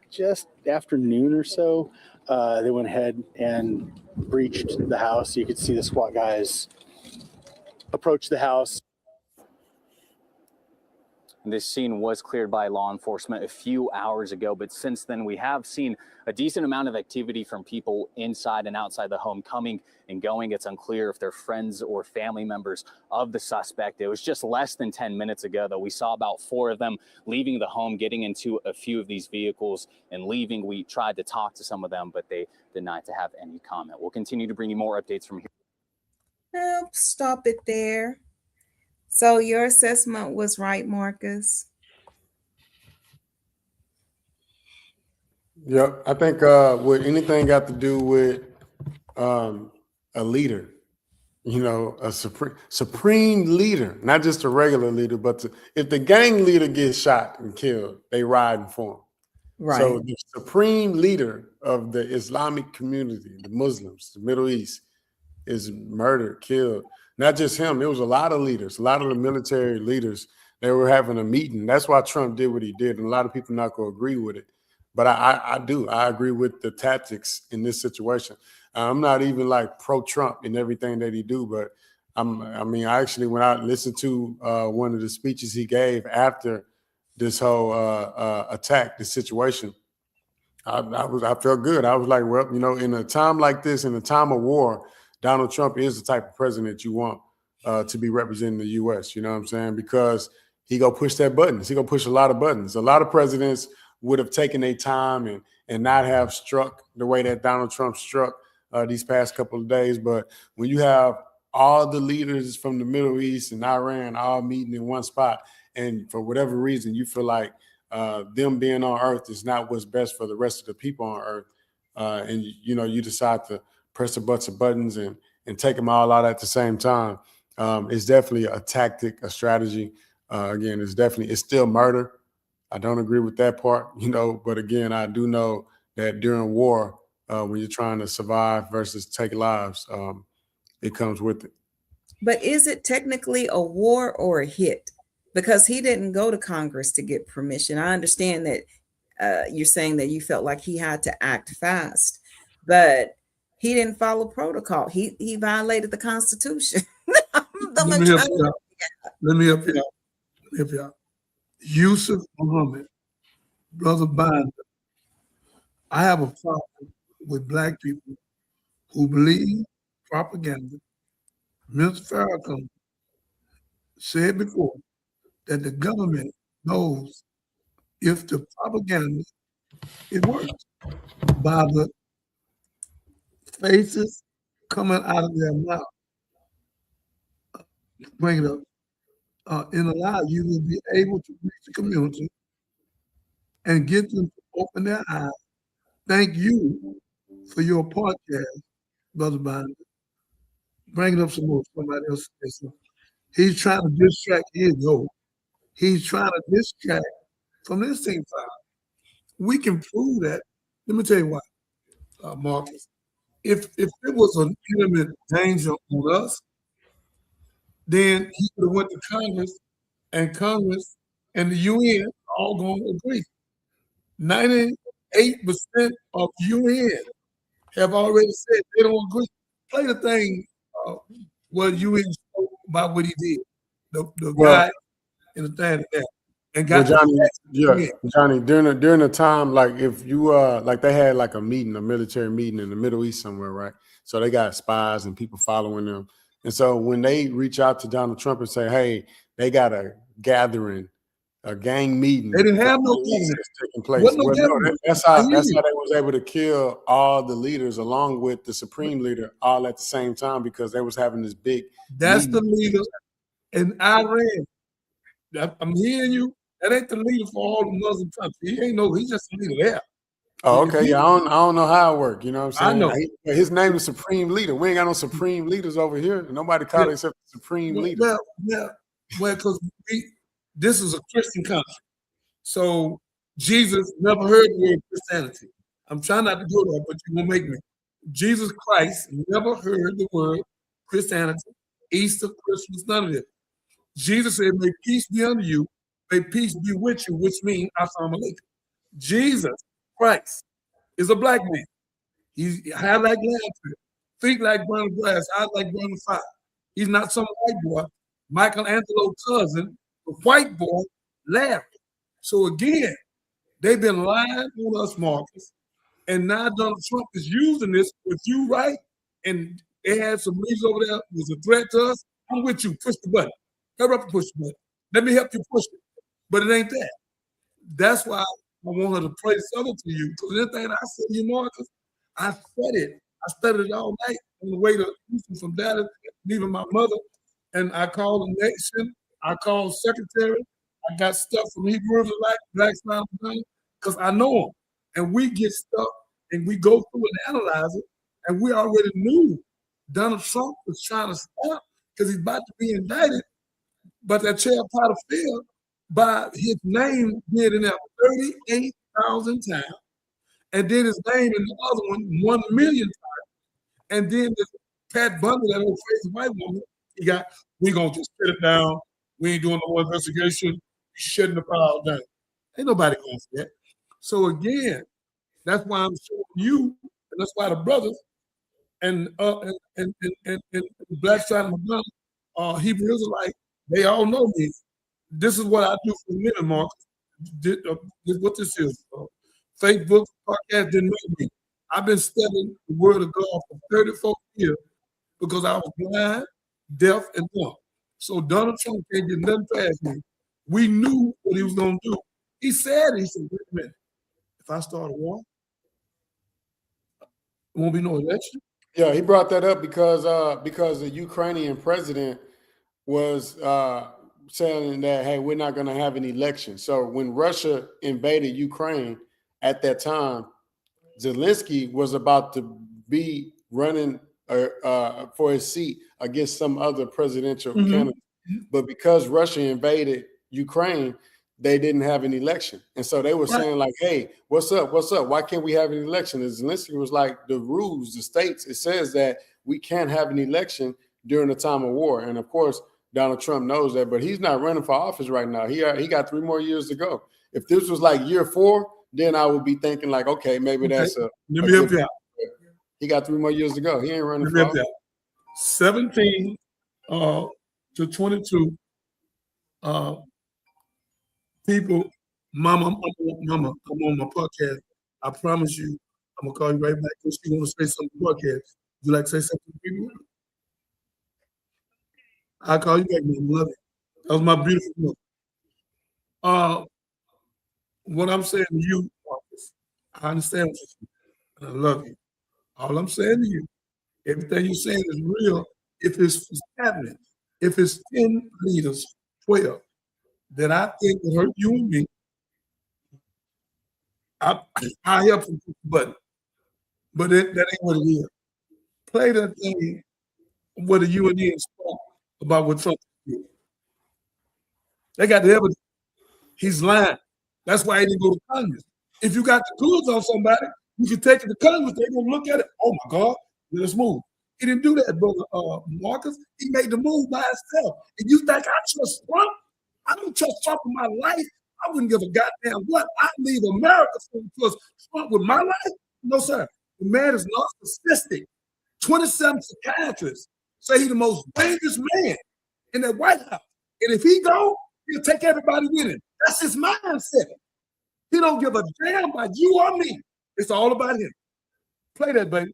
just after noon or so, they went ahead and breached the house. You could see the SWAT guys approach the house. This scene was cleared by law enforcement a few hours ago, but since then we have seen a decent amount of activity from people inside and outside the home coming and going. It's unclear if they're friends or family members of the suspect. It was just less than 10 minutes ago that we saw about 4 of them leaving the home, getting into a few of these vehicles and leaving. We tried to talk to some of them, but they denied to have any comment. We'll continue to bring you more updates from here. Nope, stop it there. So your assessment was right, Marcus? Yep. I think with anything got to do with a leader, a supreme leader, not just a regular leader, but if the gang leader gets shot and killed, they riding for him. Right. So the supreme leader of the Islamic community, the Muslims, the Middle East, is murdered, killed. Not just him. There was a lot of leaders, a lot of the military leaders. They were having a meeting. That's why Trump did what he did. And a lot of people not going to agree with it. But I do. I agree with the tactics in this situation. I'm not even like pro-Trump in everything that he do. But I actually, when I listened to one of the speeches he gave after this whole attack, this situation, I felt good. I was like, well, in a time like this, in a time of war, Donald Trump is the type of president you want to be representing the U.S., you know what I'm saying? Because he go push that buttons. He go push a lot of buttons. A lot of presidents would have taken their time and not have struck the way that Donald Trump struck these past couple of days. But when you have all the leaders from the Middle East and Iran all meeting in one spot, and for whatever reason you feel like them being on Earth is not what's best for the rest of the people on Earth, and you decide to press a bunch of buttons and take them all out at the same time. It's definitely a tactic, a strategy. Again, it's still murder. I don't agree with that part, but again, I do know that during war, when you're trying to survive versus take lives, it comes with it. But is it technically a war or a hit? Because he didn't go to Congress to get permission. I understand that you're saying that you felt like he had to act fast, but he didn't follow protocol. He violated the Constitution. Let me help you out. Yusuf Muhammad, Brother Binder. I have a problem with Black people who believe propaganda. Mr. Farrakhan said before that the government knows if the propaganda, it works by the faces coming out of their mouth. Bring it up. In a lie, you will be able to reach the community and get them to open their eyes. Thank you for your podcast, Brother Binder. Bring it up some more. Somebody else say something. He's trying to distract. Here you go. He's trying to distract from this team file. We can prove that. Let me tell you why, Marcus. If it was an imminent danger on us, then he would have went to Congress and the UN all going to agree. 98% of UN have already said they don't agree. Play the thing where UN spoke about what he did. The guy in the thing there. And got Johnny, during the time, like if you like they had like a military meeting in the Middle East somewhere, right? So they got spies and people following them. And so when they reach out to Donald Trump and say, hey, they got a gathering, a gang meeting. They didn't have no gathering taking place. That's how they was able to kill all the leaders along with the supreme leader all at the same time because they was having this big That's meeting. The leader in Iran. I'm hearing you. That ain't the leader for all the Muslim countries. He's just a leader there. Oh, okay. Yeah, I don't know how it works. You know what I'm saying? I know. His name is Supreme Leader. We ain't got no supreme leaders over here. Nobody call it except Supreme Leader. Well, because this is a Christian country. So Jesus never heard the word Christianity. I'm trying not to go there, but you're going to make me. Jesus Christ never heard the word Christianity, Easter, Christmas, none of it. Jesus said, may peace be unto you, may peace be with you, which means Assalamu alaikum. Jesus Christ is a black man. He's hair like lamb, feet like burning grass, eyes like burning fire. He's not some white boy, Michelangelo's cousin, the white boy, Larry. So again, they've been lying on us, Marcus, and now Donald Trump is using this with you, right? And they had some leaders over there who was a threat to us. I'm with you, push the button. Hurry up and push the button. Let me help you push it. But it ain't that. That's why I want her to play this other to you. Because anything I said to you, Marcus, I studied. I studied it all night on the way to Houston from Dallas, leaving my mother. And I called the nation. I called secretary. I got stuff from Hebrew Israelite, Black Side because I know them. And we get stuff and we go through and analyze it. And we already knew Donald Trump was trying to stop because he's about to be indicted. But that chair Potter failed by his name being in there 38,000 times. And then his name in the other one 1 million times. And then this Pat Bundy, that old crazy white woman, we gonna just shut it down. We ain't doing no more investigation. We shutting the file down. Ain't nobody going for that. So again, that's why I'm showing you, and that's why the brothers and Black Side of McDonald, Hebrew Israelite, they all know me. This is what I do for the living, Mark. What this is. Facebook podcast didn't make me. I've been studying the Word of God for 34 years because I was blind, deaf, and dumb. So Donald Trump can't get nothing past me. We knew what he was going to do. He said, wait a minute, if I start a war, there won't be no election? Yeah, he brought that up because the Ukrainian president was saying that, hey, we're not going to have an election. So when Russia invaded Ukraine at that time, Zelensky was about to be running for his seat against some other presidential candidate. But because Russia invaded Ukraine, they didn't have an election. And so they were saying like, hey, what's up? What's up? Why can't we have an election? And Zelensky was like, the rules, the states, it says that we can't have an election during the time of war. And of course, Donald Trump knows that, but he's not running for office right now. He got 3 more years to go. If this was like year 4, then I would be thinking like, okay, maybe that's Let me help you out. He got 3 more years to go. He ain't running for office. 17 to 22 people, Mama, come on my podcast. I promise you, I'm gonna call you right back because you want to say something to the podcast. Would you like to say something to people? I'll call you back, man. Love it. That was my beautiful mother. What I'm saying to you, Marcus, I understand what you're saying, and I love you. All I'm saying to you, everything you're saying is real. If it's happening, if it's 10 leaders, 12, then I think it hurt you and me. I help him, but that ain't what it is. Play that thing where the UN spoke about what Trump did. They got the evidence. He's lying. That's why he didn't go to Congress. If you got the tools on somebody, you can take it to Congress. They're gonna look at it. Oh my God, let's move. He didn't do that, brother Marcus. He made the move by himself. And you think I trust Trump? I don't trust Trump in my life. I wouldn't give a goddamn what. I leave America for trust Trump with my life. No, sir. The man is narcissistic. 27 psychiatrists say he's the most dangerous man in that White House. And if he go, he'll take everybody with him. That's his mindset. He don't give a damn about you or me. It's all about him. Play that, baby.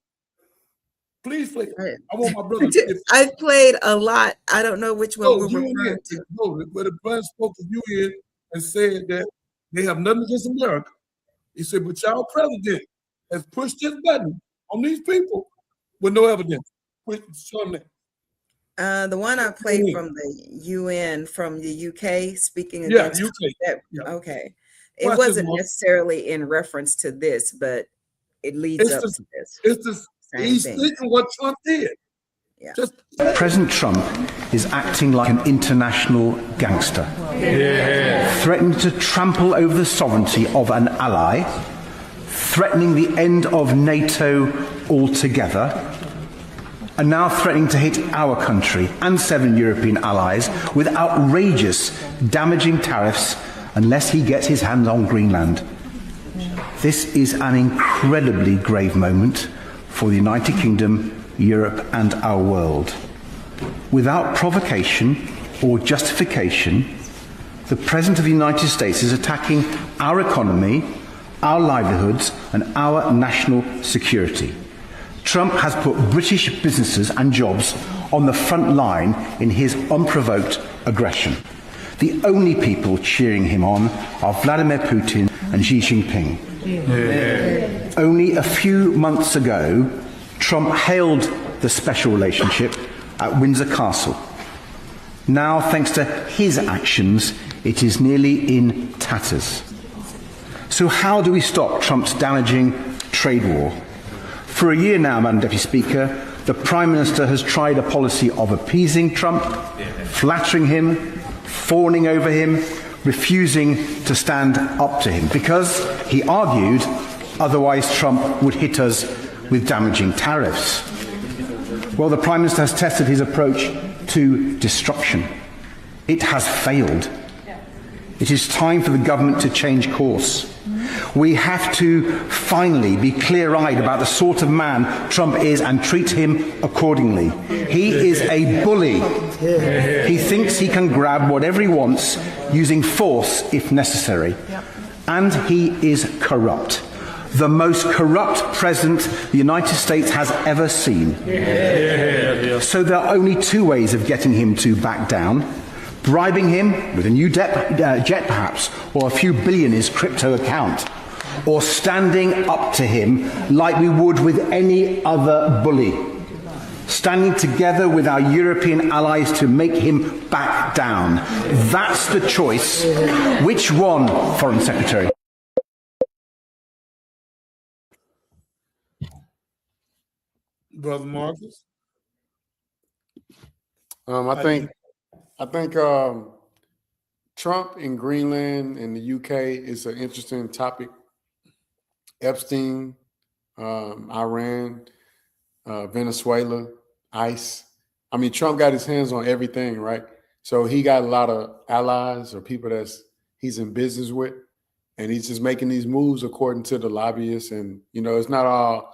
Please play it. I want my brother. I played a lot. I don't know which one we're referring to. No, but the brother spoke to UN and said that they have nothing against America. He said, but y'all president has pushed this button on these people with no evidence. Show them that. The one I played from the UN from the UK speaking against UK. That, okay. It wasn't necessarily in reference to this, but it leads up to this. It's the he's thinking what Trump did. Yeah. President Trump is acting like an international gangster, threatening to trample over the sovereignty of an ally, threatening the end of NATO altogether, and now threatening to hit our country and 7 European allies with outrageous, damaging tariffs unless he gets his hands on Greenland. This is an incredibly grave moment for the United Kingdom, Europe, and our world. Without provocation or justification, the President of the United States is attacking our economy, our livelihoods, and our national security. Trump has put British businesses and jobs on the front line in his unprovoked aggression. The only people cheering him on are Vladimir Putin and Xi Jinping. Only a few months ago, Trump hailed the special relationship at Windsor Castle. Now, thanks to his actions, it is nearly in tatters. So how do we stop Trump's damaging trade war? For a year now, Madam Deputy Speaker, the Prime Minister has tried a policy of appeasing Trump, flattering him, fawning over him, refusing to stand up to him, because, he argued, otherwise Trump would hit us with damaging tariffs. Well, the Prime Minister has tested his approach to destruction. It has failed. It is time for the government to change course. We have to finally be clear-eyed about the sort of man Trump is and treat him accordingly. He is a bully. He thinks he can grab whatever he wants, using force if necessary. And he is corrupt. The most corrupt president the United States has ever seen. So there are only 2 ways of getting him to back down: bribing him with a new jet perhaps, or a few billion in his crypto account, or standing up to him like we would with any other bully, standing together with our European allies to make him back down. That's the choice. Which one, Foreign Secretary? Brother Marcus? I think Trump in Greenland and the UK is an interesting topic. Epstein, Iran, Venezuela, ICE. I mean, Trump got his hands on everything, right? So he got a lot of allies or people he's in business with, and he's just making these moves according to the lobbyists. And, it's not all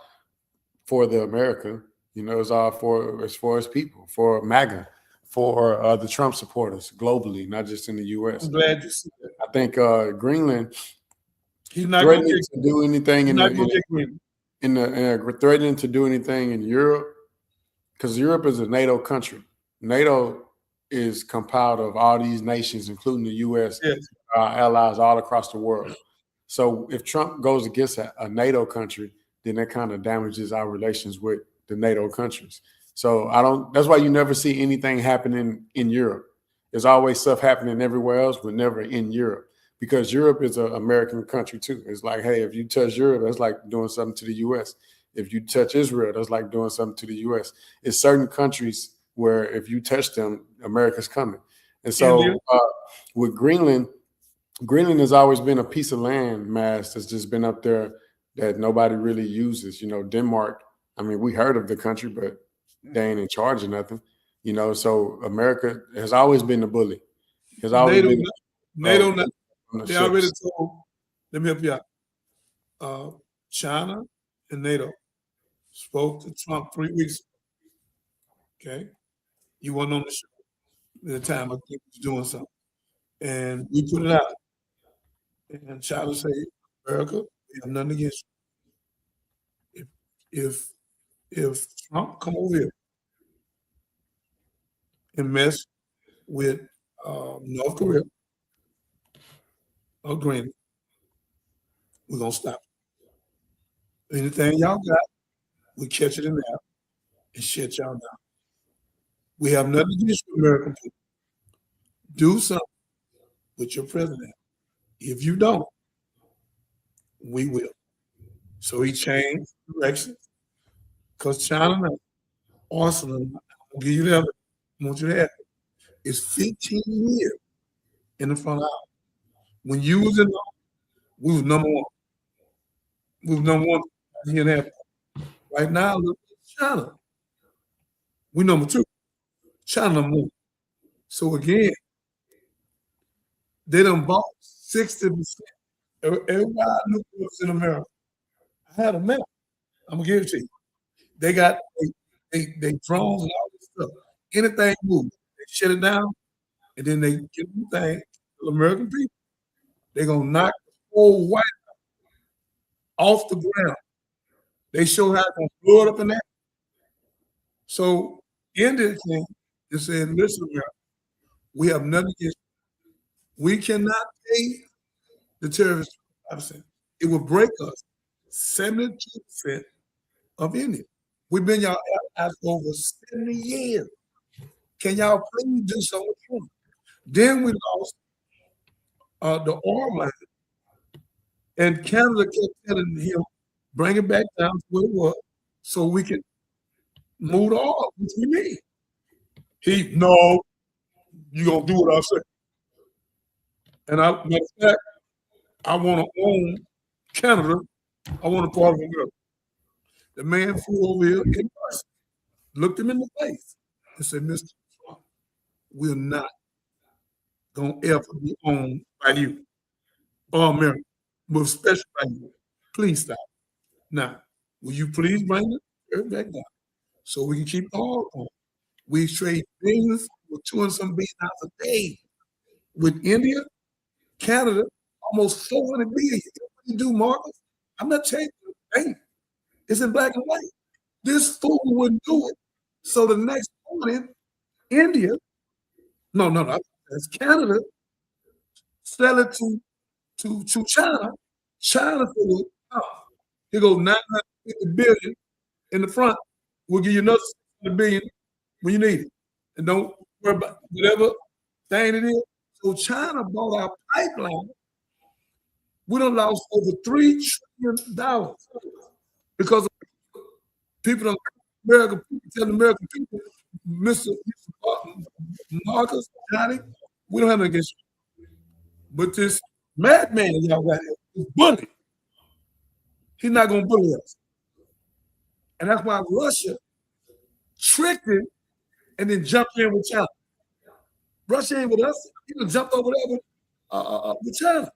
for the America, it's all for his people, for MAGA, for the Trump supporters globally, not just in the U.S. I'm glad you see that. I think Greenland, he's not threatening to do anything threatening to do anything in Europe, because Europe is a NATO country. NATO is compiled of all these nations, including the U.S., allies all across the world. So if Trump goes against a NATO country, then that kind of damages our relations with the NATO countries. So that's why you never see anything happening in Europe. There's always stuff happening everywhere else, but never in Europe, because Europe is an American country too. It's like, hey, if you touch Europe, that's like doing something to the U.S. If you touch Israel, that's like doing something to the U.S. It's certain countries where if you touch them, America's coming. And so with Greenland has always been a piece of land mass that's just been up there that nobody really uses. You know, Denmark, I mean, we heard of the country, but they ain't in charge of nothing. You know, so America has always been the bully. Has always been. They already told, let me help you out. China and NATO spoke to Trump 3 weeks ago. Okay. You weren't on the show at the time. I think he was doing something. And we put it out. And China said, America, we have nothing against you. If Trump come over here and mess with North Korea or Greenland, we're gonna stop it. Anything y'all got, we catch it in there and shut y'all down. We have nothing against you, American people. Do something with your president. If you don't, we will. So he changed direction because China now, arsenal, I'll give you the other. I want you to have it. It's 15 years in the front aisle. When you was in the, we was number one. We was number one here and a half. Right now, look at China. We number two. China number one. So again, they done bought 60%. Everybody knew it was in America. I had a map. I'm gonna give it to you. They got they drones and all this stuff. Anything moves, they shut it down, and then they get the thing to the American people. They're gonna knock the whole White House off the ground. They show how they're gonna blow it up in there. So India came and said, listen, America, we have nothing against you. We cannot pay the terrorists 5%. It will break us 72% of India. We've been y'all allies for over 70 years. Can y'all please do something for them? Then we lost the oil line. And Canada kept telling him, bring it back down to where it was so we can move the oil, which we need. No, you're going to do what I say. And matter of fact, I want to own Canada. I want to part of America. The man flew over here in person, looked him in the face, and said, Mr. Trump, we're not going to ever be owned by you or America, but especially by you. Please stop. Now, will you please bring it back down so we can keep the oil on? We trade billions with $200 billion a day with India, Canada, almost 400 billion. What do you do, Marcus? I'm not changing the thing. It's in black and white. This fool wouldn't do it. So the next morning, India, no, that's Canada, sell it to China. China said, oh, here goes 950 billion in the front. We'll give you another 600 billion when you need it. And don't worry about whatever thing it is. So China bought our pipeline. We done lost over $3 trillion because of people, American people telling American people, Mr. Marcus, Johnny, we don't have nothing against you. But this madman y'all got here is bully. He's not going to bully us. And that's why Russia tricked him and then jumped in with China. Russia ain't with us. He done jumped over there with China.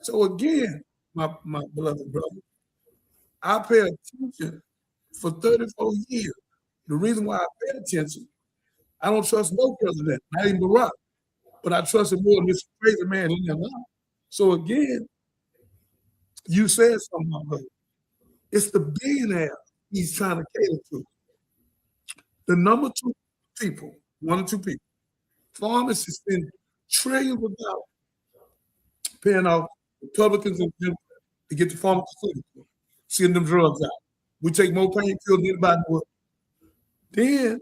So again, my beloved brother, I pay attention for 34 years. The reason why I pay attention, I don't trust no president, not even Barack, but I trust him more than this crazy man in there now. So again, you said something, my brother. It's the billionaire he's trying to cater to. The number two people, one or two people, pharmacists spend trillions of dollars paying off Republicans and Democrats to get the pharmaceutical, sending them drugs out. We take more pain pills than anybody in the world. Then,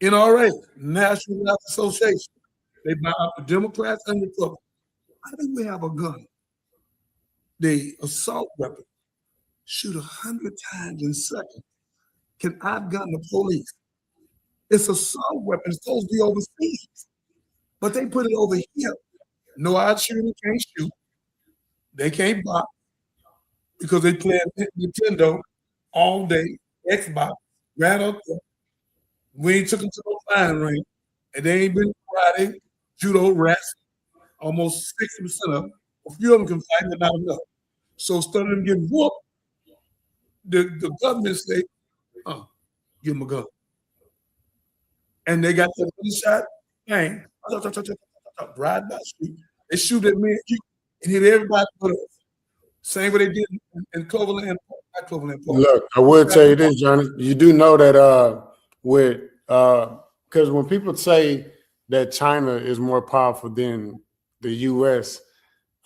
NRA, National Rifle Association, they buy out the Democrats and Republicans. How do we have a gun? The assault weapon shoot 100 times in a second, can outgun the police. It's assault weapon. It's supposed to be overseas, but they put it over here. No out shooter can't shoot. They can't box because they play Nintendo all day, Xbox, right up there. We ain't took them to no flying range, and they ain't been karate, judo, wrestling. Almost 60% of them. A few of them can fight, but not enough. So instead of them getting whooped, the government say, give them a gun. And they got that one shot, bang, ride by street. They shoot at me and hit everybody but us. Same way they did in Cloverland, not Cloverland Park. Look, I will tell you this, Johnny. You do know that because when people say that China is more powerful than the U.S.,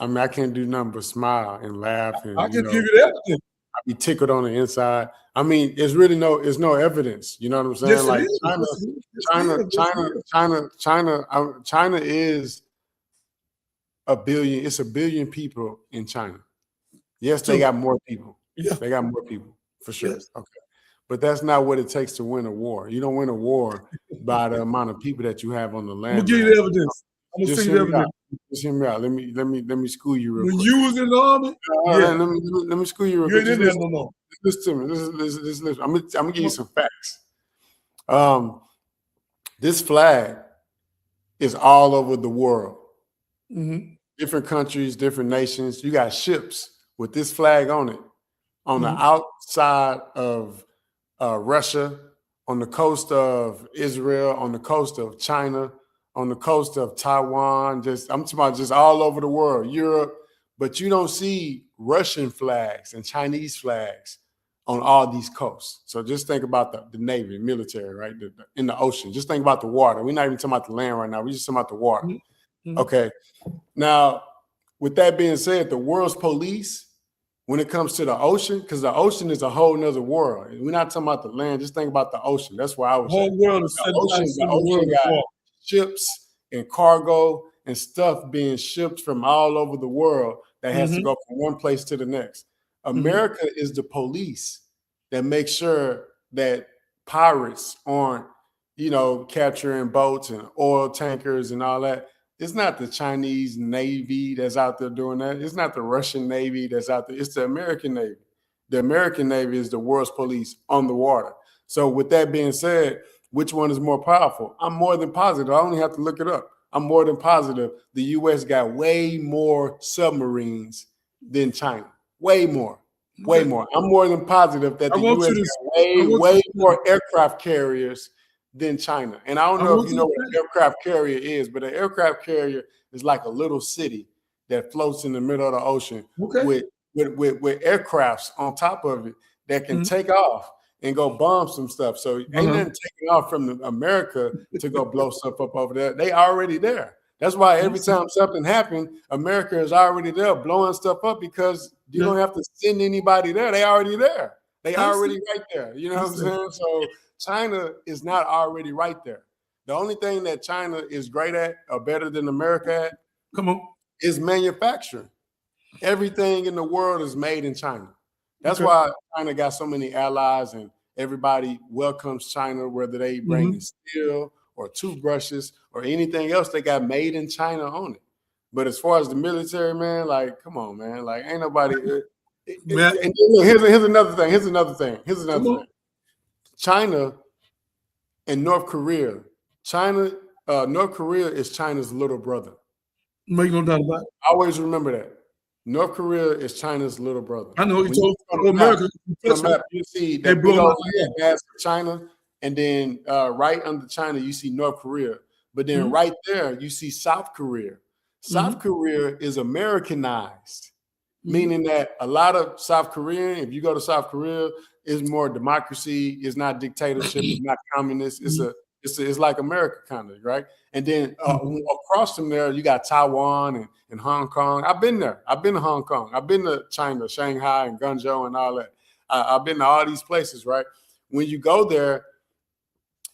I mean, I can't do nothing but smile and laugh. And, I can give you everything. I be tickled on the inside. I mean, it's really no evidence. You know what I'm saying? Yes, like China is a billion. It's a billion people in China. Yes, they got more people. Yeah. They got more people for sure. Yes. Okay. But that's not what it takes to win a war. You don't win a war by the amount of people that you have on the land. I'm gonna give you the evidence. I'm gonna see the evidence. Just hear me out. Let me school you real quick. When you was in the army, let me school you real quick. You ain't in there no more. Listen to me. Listen. I'm gonna give you some facts. This flag is all over the world. Mm-hmm. Different countries, different nations. You got ships with this flag on it on the outside of Russia, on the coast of Israel, on the coast of China, on the coast of Taiwan. I'm talking about just all over the world, Europe. But you don't see Russian flags and Chinese flags on all these coasts. So just think about the Navy, military, right? In the ocean. Just think about the water. We're not even talking about the land right now. We're just talking about the water. Mm-hmm. Okay. Now, with that being said, the world's police, when it comes to the ocean, because the ocean is a whole nother world. We're not talking about the land. Just think about the ocean. That's where I was. The whole world is the ocean got ships and cargo and stuff being shipped from all over the world that has to go from one place to the next. America is the police that makes sure that pirates aren't, capturing boats and oil tankers and all that. It's not the Chinese Navy that's out there doing that. It's not the Russian Navy that's out there. It's the American Navy. The American Navy is the world's police on the water. So with that being said, which one is more powerful? I'm more than positive. I only have to look it up. I'm more than positive the U.S. got way more submarines than China. Way more. Way more. I'm more than positive that the U.S. got way more aircraft carriers than China. And I don't know if you know what an aircraft carrier is, but an aircraft carrier is like a little city that floats in the middle of the ocean with aircrafts on top of it that can take off and go bomb some stuff. So ain't nothing taking off from America to go blow stuff up over there. They already there. That's why every time something happens, America is already there blowing stuff up because you don't have to send anybody there. They already there. They already right there. You know what I'm saying? So China is not already right there. The only thing that China is great at or better than America at is manufacturing. Everything in the world is made in China. That's why China got so many allies and everybody welcomes China, whether they bring in steel or toothbrushes or anything else they got made in China on it. But as far as the military, man, like, come on, man. Like, ain't nobody. And here's another thing. China and North Korea. North Korea is China's little brother. Make no doubt about it. Always remember that. North Korea is China's little brother. I know. He told America. You see that big old landmass of China, and then right under China, you see North Korea. But then right there, you see South Korea. South Korea is Americanized, meaning that a lot of South Korean, if you go to South Korea, is more democracy. It's not dictatorship. It's not communist. It's like America kind of, right? And then across from there, you got Taiwan and Hong Kong. I've been there. I've been to Hong Kong. I've been to China, Shanghai, and Guangzhou and all that. I've been to all these places, right? When you go there,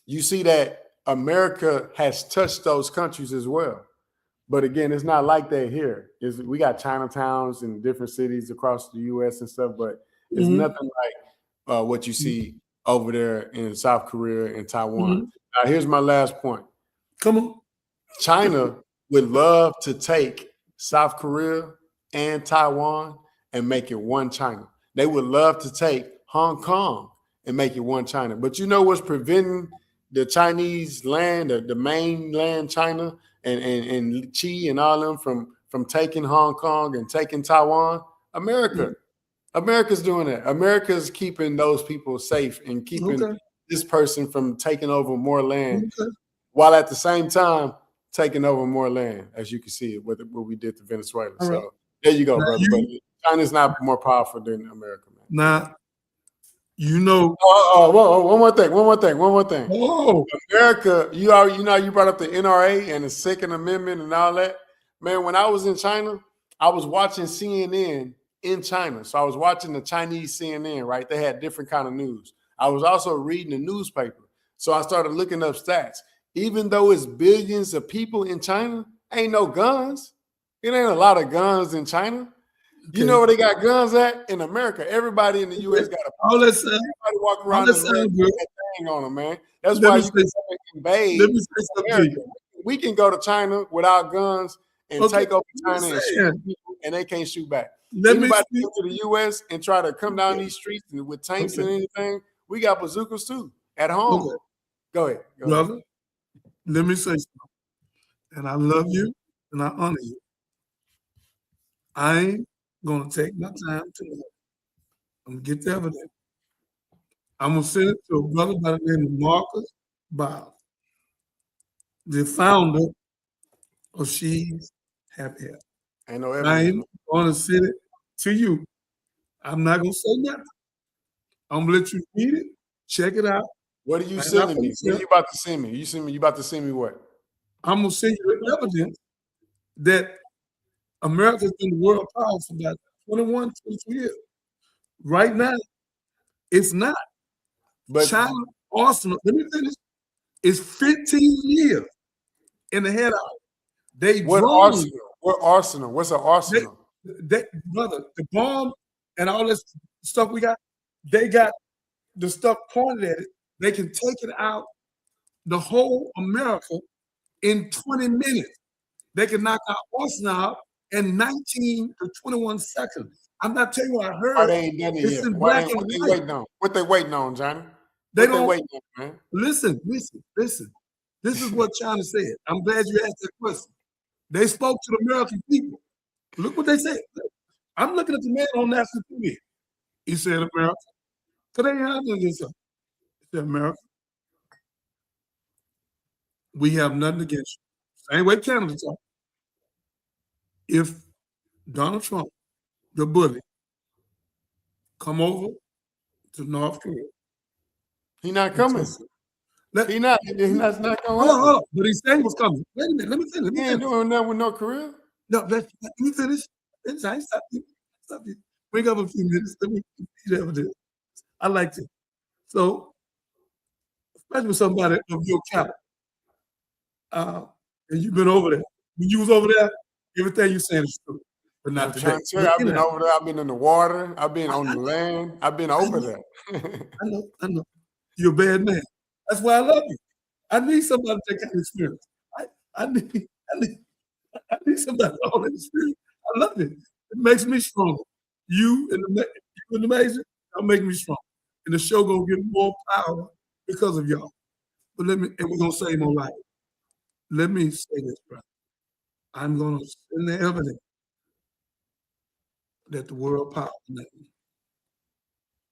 you see that America has touched those countries as well. But again, it's not like that here. We got Chinatowns in different cities across the U.S. and stuff, but it's nothing like what you see over there in South Korea and Taiwan. Now, here's my last point. Come on. China would love to take South Korea and Taiwan and make it one China. They would love to take Hong Kong and make it one China. But you know what's preventing the Chinese land, the mainland China and Xi and all them from taking Hong Kong and taking Taiwan? America. America's doing that. America's keeping those people safe and keeping this person from taking over more land, while at the same time taking over more land, as you can see what we did to Venezuela. All right. So there you go, Now brother. But China's not more powerful than America, man. Now, you know. One more thing. Oh. America, you brought up the NRA and the Second Amendment and all that. Man, when I was in China, I was watching CNN in China. So I was watching the Chinese CNN, right? They had different kind of news. I was also reading the newspaper. So I started looking up stats. Even though it's billions of people in China, ain't no guns. It ain't a lot of guns in China. Okay. You know where they got guns at? In America. Everybody in the U.S. got everybody walk around with that thing on them, man. That's why you can invade America. We can go to China without guns and take over China and shoot people, and they can't shoot back. Anybody go to the U.S. and try to come down these streets with tanks and anything, we got bazookas too at home. Okay. Go ahead. Brother, let me say something. And I love you and I honor you. I ain't going to take my time tonight. I'm going to get the evidence. I'm going to send it to a brother by the name of Marcus Biles, the founder of She's Happy Hair. Ain't no I evidence. ain't going to send it to you. I'm not going to say nothing. I'm going to let you read it, check it out. What are you sending me? What are you about to send me? You about to send me what? I'm going to send you the evidence that America's been the world power for about 21, 22 years. Right now, it's not. But China arsenal, let me finish, it's 15 years in the head out. What arsenal? What arsenal? What's an arsenal? Brother, the bomb and all this stuff we got, they got the stuff pointed at it. They can take it out, the whole America, in 20 minutes. They can knock out Arsenal out in 19 to 21 seconds. I'm not telling you what I heard. Why they ain't done it yet? What they waiting on? What they waiting on, Johnny? They waiting on, man? Listen. This is what China said. I'm glad you asked that question. They spoke to the American people. Look what they said. I'm looking at the man on national TV. He said, America. Today, he said, America. We have nothing against you. Same way Canada talk. If Donald Trump, the bully, come over to North Korea. He not coming. He's not going to happen. But he said he was coming. Wait a minute. Let me finish. He ain't doing nothing with North Korea. No, let me finish. I stop you. Bring up a few minutes. Let me see the evidence. I like it. So, especially with somebody of your caliber, and you've been over there. When you was over there, everything you saying is true. But not today. I've been over there. I've been in the water. I've been on the land. I've been over there. I know. You're a bad man. That's why I love you. I need somebody to take that experience. I need somebody with all that experience. I love it. It makes me stronger. You and the Major, that'll make me strong. And the show gonna get more power because of y'all. But and we're gonna save more life. Let me say this, brother. I'm gonna send the evidence that the world power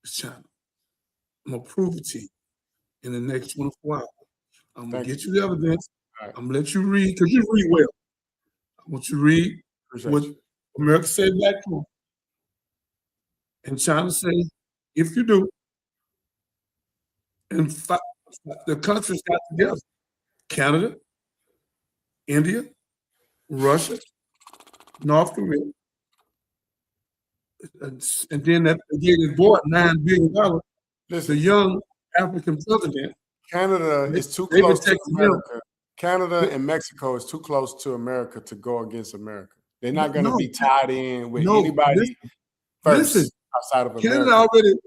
is China. I'm gonna prove it to you in the next 24 hours. I'm gonna get you the evidence. Right. I'm gonna let you read, because you read well. I want you to read what America said back home. And China says, if you do, and the countries got together, Canada, India, Russia, North Korea, and then it bought $9 billion. The young African president. Canada is too close to America. Canada and Mexico is too close to America to go against America. They're not going to be tied in with anybody first outside of America.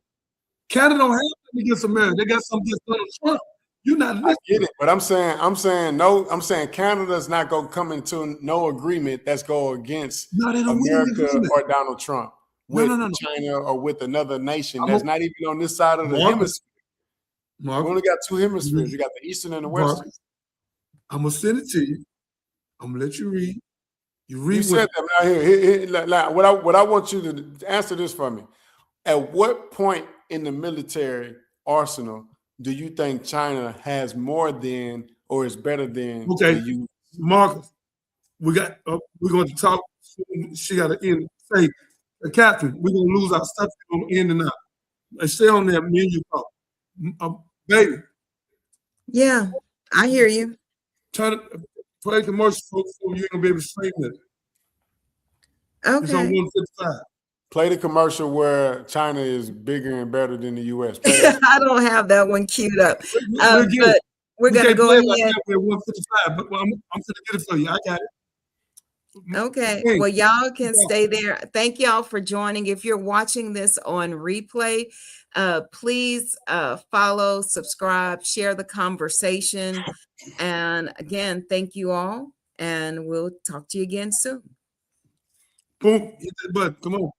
Canada don't have nothing against America. They got something against Donald Trump. You're not listening. I get it, but I'm saying Canada's not going to come into no agreement that's go against America or Donald Trump with China or with another nation that's not even on this side of the hemisphere. We only got two hemispheres. You got the eastern and the western. I'm gonna send it to you. I'm gonna let you read. You said that. Now here, like, what I want you to answer this for me. At what point in the military arsenal do you think China has more than or is better than the U.S.? Marcus, we're going to talk. She got to end. Say, Captain, we're going to lose our stuff. We're going to end and out. And stay on there, me and you talk. Baby. Yeah, I hear you. Try to play commercial so you're going to be able to stream it. Okay. It's on 155. Play the commercial where China is bigger and better than the U.S. I don't have that one queued up. But we're going to go ahead. We're 155, but I'm going to get it for you. I got it. Okay. Well, y'all can stay there. Thank y'all for joining. If you're watching this on replay, please follow, subscribe, share the conversation. And again, thank you all. And we'll talk to you again soon. Boom. Hit that button. Come on.